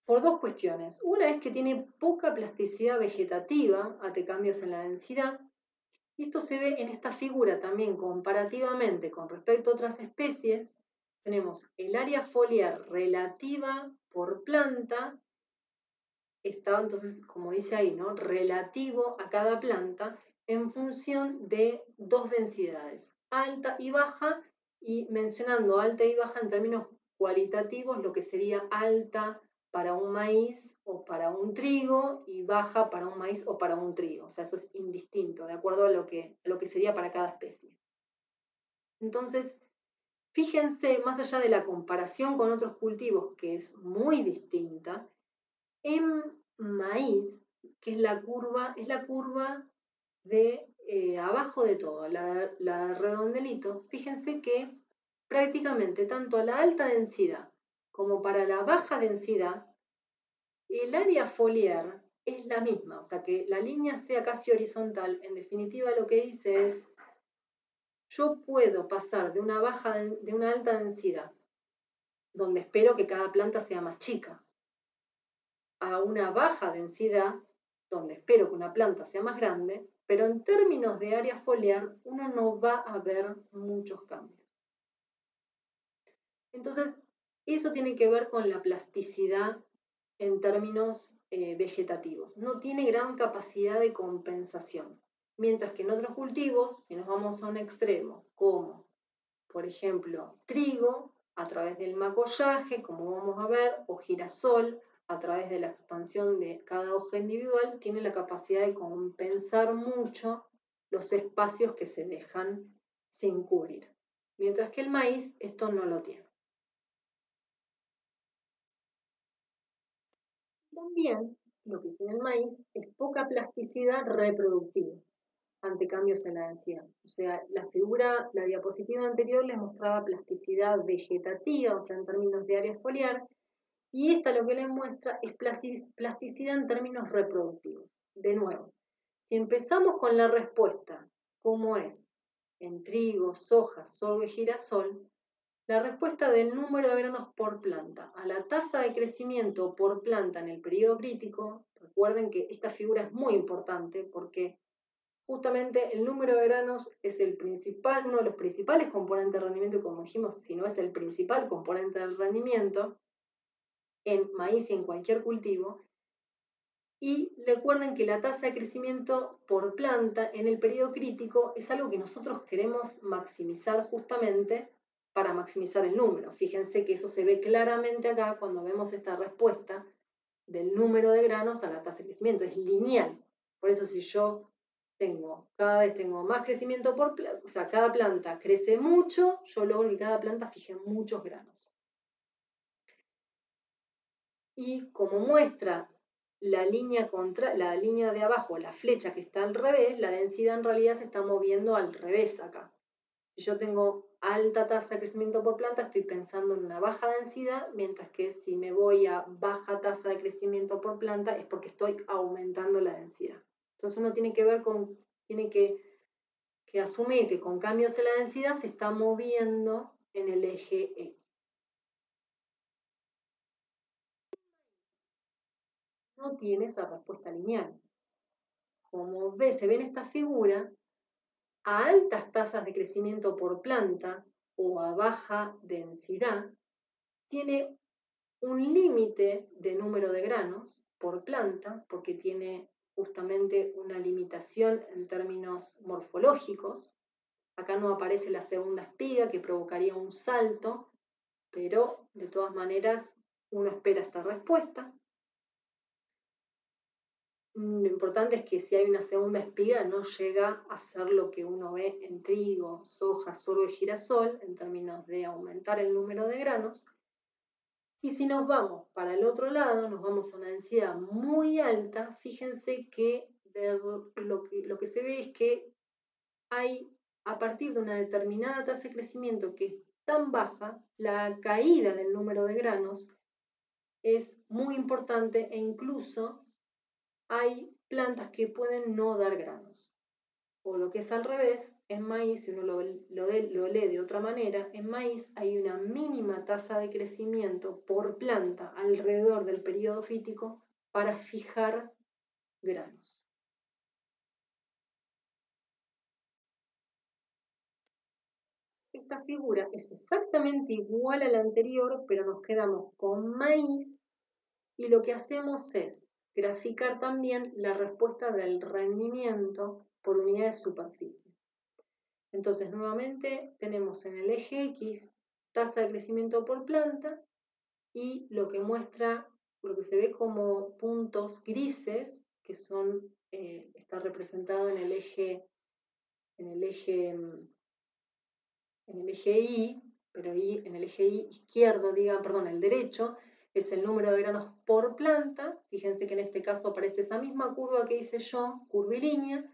Por dos cuestiones. Una es que tiene poca plasticidad vegetativa ante cambios en la densidad. Y esto se ve en esta figura también comparativamente con respecto a otras especies. Tenemos el área foliar relativa por planta. Está entonces, como dice ahí, ¿no? Relativo a cada planta en función de dos densidades, alta y baja, y mencionando alta y baja en términos cualitativos, lo que sería alta para un maíz o para un trigo y baja para un maíz o para un trigo. O sea, eso es indistinto, de acuerdo a lo que sería para cada especie. Entonces, fíjense, más allá de la comparación con otros cultivos, que es muy distinta, en maíz, que es la curva de abajo de todo, la redondelito, fíjense que prácticamente tanto a la alta densidad como para la baja densidad, el área foliar es la misma, o sea que la línea sea casi horizontal, en definitiva lo que dice es, yo puedo pasar de una alta densidad, donde espero que cada planta sea más chica, a una baja densidad, donde espero que una planta sea más grande, pero en términos de área foliar uno no va a ver muchos cambios. Entonces, eso tiene que ver con la plasticidad en términos vegetativos. No tiene gran capacidad de compensación. Mientras que en otros cultivos, si nos vamos a un extremo, como por ejemplo trigo, a través del macollaje, como vamos a ver, o girasol, a través de la expansión de cada hoja individual, tiene la capacidad de compensar mucho los espacios que se dejan sin cubrir. Mientras que el maíz esto no lo tiene. También lo que tiene el maíz es poca plasticidad reproductiva ante cambios en la densidad. O sea, la diapositiva anterior les mostraba plasticidad vegetativa, o sea, en términos de área foliar, y esta lo que les muestra es plasticidad en términos reproductivos. De nuevo, si empezamos con la respuesta, ¿cómo es? En trigo, soja, sorgo y girasol, la respuesta del número de granos por planta a la tasa de crecimiento por planta en el periodo crítico, recuerden que esta figura es muy importante porque justamente el número de granos es uno de los principales componentes del rendimiento, como dijimos, si no es el principal componente del rendimiento en maíz y en cualquier cultivo. Y recuerden que la tasa de crecimiento por planta en el periodo crítico es algo que nosotros queremos maximizar justamente para maximizar el número. Fíjense que eso se ve claramente acá cuando vemos esta respuesta del número de granos a la tasa de crecimiento. Es lineal. Por eso si yo cada vez tengo más crecimiento o sea, cada planta crece mucho, yo logro que cada planta fije muchos granos. Y como muestra la línea de abajo, la flecha que está al revés, la densidad en realidad se está moviendo al revés acá. Si yo tengo alta tasa de crecimiento por planta, estoy pensando en una baja densidad, mientras que si me voy a baja tasa de crecimiento por planta es porque estoy aumentando la densidad. Entonces uno tiene que asumir que con cambios en la densidad se está moviendo en el eje E. No tiene esa respuesta lineal. Como se ve en esta figura, a altas tasas de crecimiento por planta o a baja densidad, tiene un límite de número de granos por planta, porque tiene justamente una limitación en términos morfológicos. Acá no aparece la segunda espiga, que provocaría un salto, pero de todas maneras uno espera esta respuesta. Lo importante es que si hay una segunda espiga no llega a ser lo que uno ve en trigo, soja, sorgo y girasol en términos de aumentar el número de granos. Y si nos vamos para el otro lado, nos vamos a una densidad muy alta, fíjense que lo que se ve es que hay, a partir de una determinada tasa de crecimiento que es tan baja, la caída del número de granos es muy importante e incluso hay plantas que pueden no dar granos. O lo que es al revés, en maíz, si uno lo lee de otra manera, en maíz hay una mínima tasa de crecimiento por planta alrededor del periodo fítico para fijar granos. Esta figura es exactamente igual a la anterior, pero nos quedamos con maíz y lo que hacemos es graficar también la respuesta del rendimiento por unidad de superficie. Entonces, nuevamente tenemos en el eje X tasa de crecimiento por planta y lo que muestra, lo que se ve como puntos grises, que está representado en el eje Y, pero en el eje Y izquierdo, el derecho, es el número de granos por planta. Fíjense que en este caso aparece esa misma curva que hice yo, curvilínea,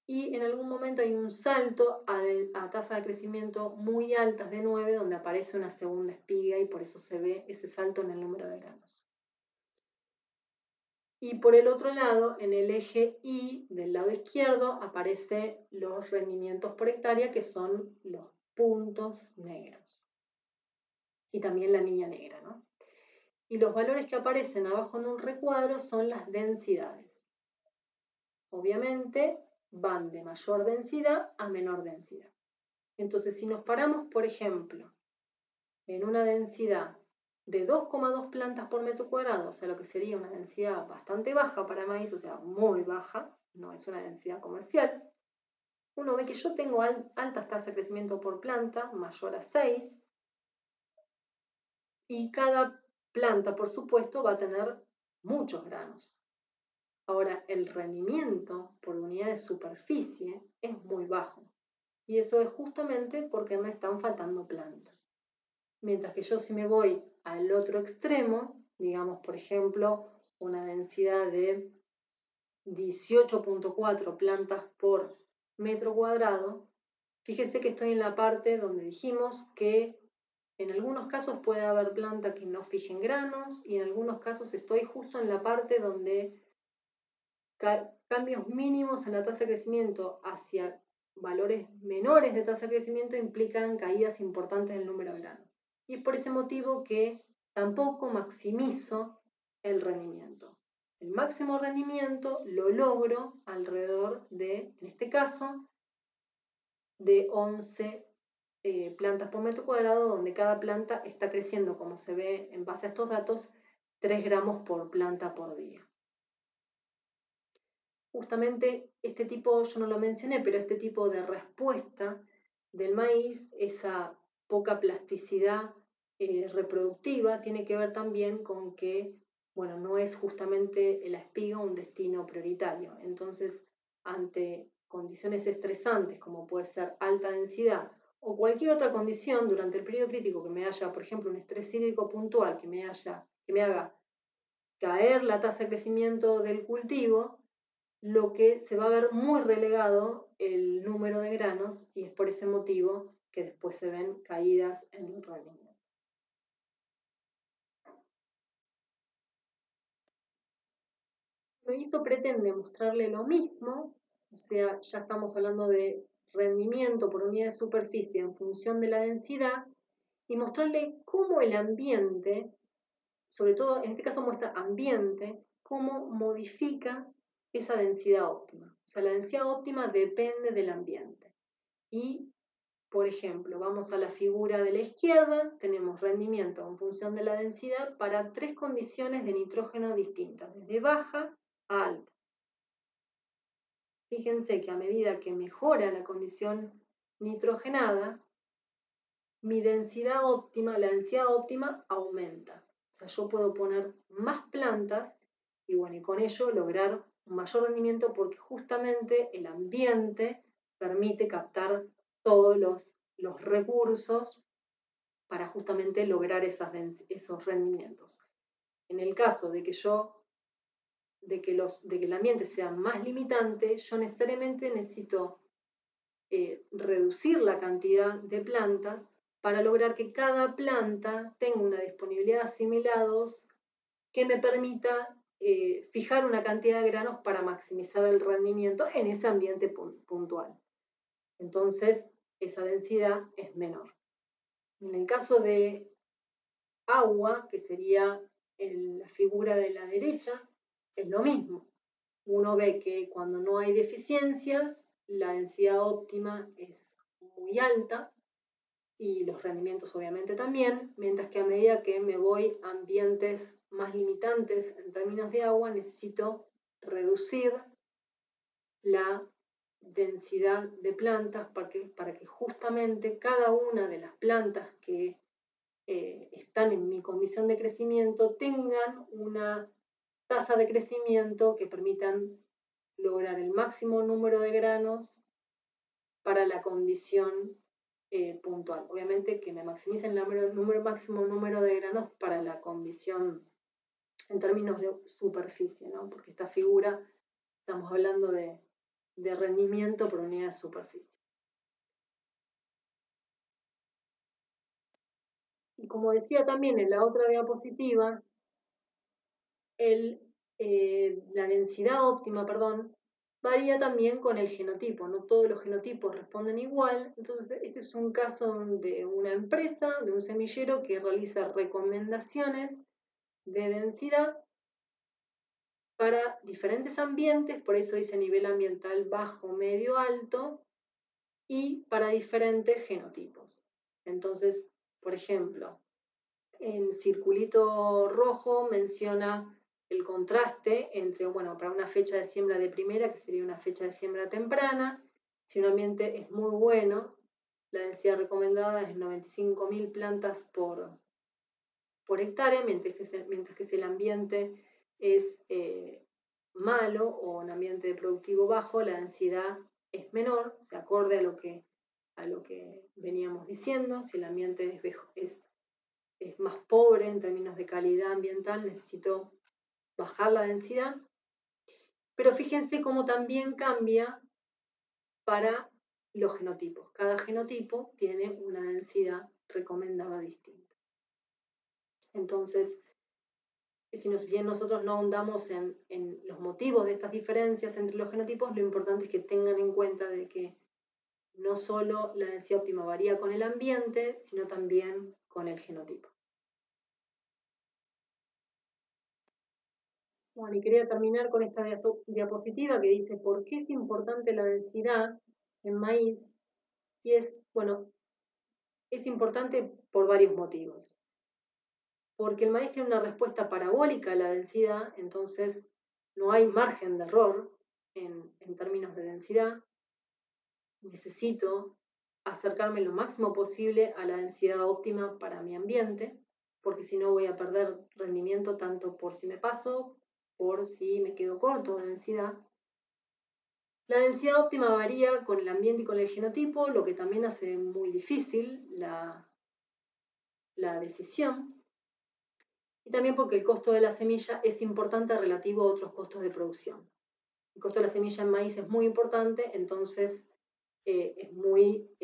y en algún momento hay un salto a tasas de crecimiento muy altas de 9, donde aparece una segunda espiga y por eso se ve ese salto en el número de granos. Y por el otro lado, en el eje Y del lado izquierdo, aparecen los rendimientos por hectárea, que son los puntos negros. Y también la anilla negra, ¿no? Y los valores que aparecen abajo en un recuadro son las densidades. obviamente van de mayor densidad a menor densidad. Entonces, si nos paramos, por ejemplo, en una densidad de 2,2 plantas por metro cuadrado, o sea, lo que sería una densidad bastante baja para maíz, o sea, muy baja, no es una densidad comercial, uno ve que yo tengo altas tasas de crecimiento por planta, mayor a 6, y cada planta, por supuesto, va a tener muchos granos. Ahora, el rendimiento por unidad de superficie es muy bajo, y eso es justamente porque me están faltando plantas. Mientras que yo si me voy al otro extremo, digamos, por ejemplo, una densidad de 18,4 plantas por metro cuadrado, fíjese que estoy en la parte donde dijimos que en algunos casos puede haber planta que no fijen granos y en algunos casos estoy justo en la parte donde cambios mínimos en la tasa de crecimiento hacia valores menores de tasa de crecimiento implican caídas importantes del número de granos. Y es por ese motivo que tampoco maximizo el rendimiento. El máximo rendimiento lo logro alrededor de, en este caso, de 11 plantas por metro cuadrado, donde cada planta está creciendo, como se ve en base a estos datos, 3 gramos por planta por día. Justamente este tipo, yo no lo mencioné, pero este tipo de respuesta del maíz, esa poca plasticidad reproductiva, tiene que ver también con que, bueno, no es justamente la espiga un destino prioritario. Entonces, ante condiciones estresantes como puede ser alta densidad o cualquier otra condición durante el periodo crítico que me haya, por ejemplo, un estrés hídrico puntual que me haga caer la tasa de crecimiento del cultivo, lo que se va a ver muy relegado el número de granos y es por ese motivo que después se ven caídas en el rendimiento. Esto pretende mostrarle lo mismo, o sea, ya estamos hablando de rendimiento por unidad de superficie en función de la densidad, y mostrarle cómo el ambiente, sobre todo en este caso muestra ambiente, cómo modifica esa densidad óptima. O sea, la densidad óptima depende del ambiente. Y, por ejemplo, vamos a la figura de la izquierda, tenemos rendimiento en función de la densidad para 3 condiciones de nitrógeno distintas, desde baja a alta. Fíjense que a medida que mejora la condición nitrogenada, mi densidad óptima, la densidad óptima aumenta. O sea, yo puedo poner más plantas y bueno, y con ello lograr un mayor rendimiento porque justamente el ambiente permite captar todos los recursos para justamente lograr esos rendimientos. En el caso de que el ambiente sea más limitante, yo necesariamente necesito reducir la cantidad de plantas para lograr que cada planta tenga una disponibilidad de asimilados que me permita fijar una cantidad de granos para maximizar el rendimiento en ese ambiente puntual. Entonces, esa densidad es menor. En el caso de agua, que sería la figura de la derecha, es lo mismo. Uno ve que cuando no hay deficiencias, la densidad óptima es muy alta y los rendimientos obviamente también, mientras que a medida que me voy a ambientes más limitantes en términos de agua, necesito reducir la densidad de plantas para que justamente cada una de las plantas que están en mi condición de crecimiento tengan una tasa de crecimiento que permitan lograr el máximo número de granos para la condición puntual. Obviamente que me maximicen el máximo número de granos para la condición en términos de superficie, ¿no? Porque esta figura estamos hablando de rendimiento por unidad de superficie. Y como decía también en la otra diapositiva, la densidad óptima, perdón, varía también con el genotipo, no todos los genotipos responden igual, entonces este es un caso de una empresa, de un semillero que realiza recomendaciones de densidad para diferentes ambientes, por eso dice nivel ambiental bajo, medio, alto, y para diferentes genotipos. Entonces, por ejemplo, en circulito rojo menciona el contraste entre, bueno, para una fecha de siembra de primera, que sería una fecha de siembra temprana, si un ambiente es muy bueno, la densidad recomendada es 95.000 plantas por hectárea, mientras que si el ambiente es malo o un ambiente productivo bajo, la densidad es menor, se acorde a lo que veníamos diciendo. Si el ambiente es más pobre en términos de calidad ambiental, necesito bajar la densidad. Pero fíjense cómo también cambia para los genotipos. Cada genotipo tiene una densidad recomendada distinta. Entonces, si bien nosotros no ahondamos en los motivos de estas diferencias entre los genotipos, lo importante es que tengan en cuenta de que no solo la densidad óptima varía con el ambiente, sino también con el genotipo. Bueno, y quería terminar con esta diapositiva que dice por qué es importante la densidad en maíz. Y bueno, es importante por varios motivos. Porque el maíz tiene una respuesta parabólica a la densidad, entonces no hay margen de error en términos de densidad. Necesito acercarme lo máximo posible a la densidad óptima para mi ambiente, porque si no voy a perder rendimiento tanto por si me paso, por si me quedo corto de densidad. La densidad óptima varía con el ambiente y con el genotipo, lo que también hace muy difícil la decisión. Y también porque el costo de la semilla es importante relativo a otros costos de producción. El costo de la semilla en maíz es muy importante, entonces es muy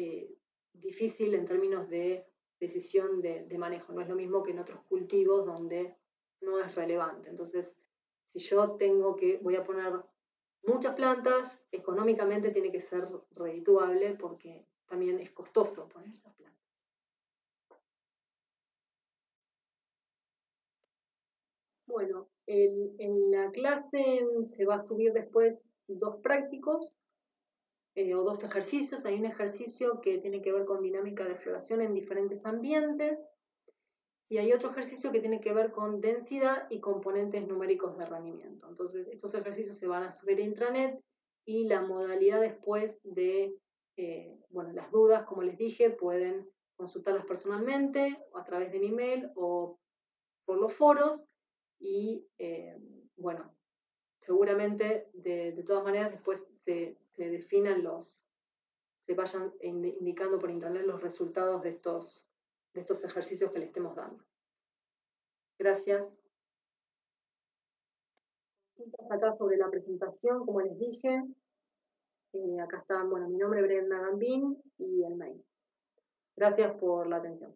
difícil en términos de decisión de manejo. No es lo mismo que en otros cultivos donde no es relevante. Entonces, si yo voy a poner muchas plantas, económicamente tiene que ser redituable porque también es costoso poner esas plantas. Bueno, en la clase se va a subir después 2 prácticos o 2 ejercicios. Hay un ejercicio que tiene que ver con dinámica de floración en diferentes ambientes y hay otro ejercicio que tiene que ver con densidad y componentes numéricos de rendimiento. Entonces, estos ejercicios se van a subir a intranet y la modalidad después de, bueno, las dudas, como les dije, pueden consultarlas personalmente o a través de mi email o por los foros y, bueno, seguramente de todas maneras después se definan se vayan indicando por internet los resultados de estos ejercicios que le estemos dando. Gracias. Acá sobre la presentación, como les dije, acá está, bueno, mi nombre es Brenda Gambín y el mail. Gracias por la atención.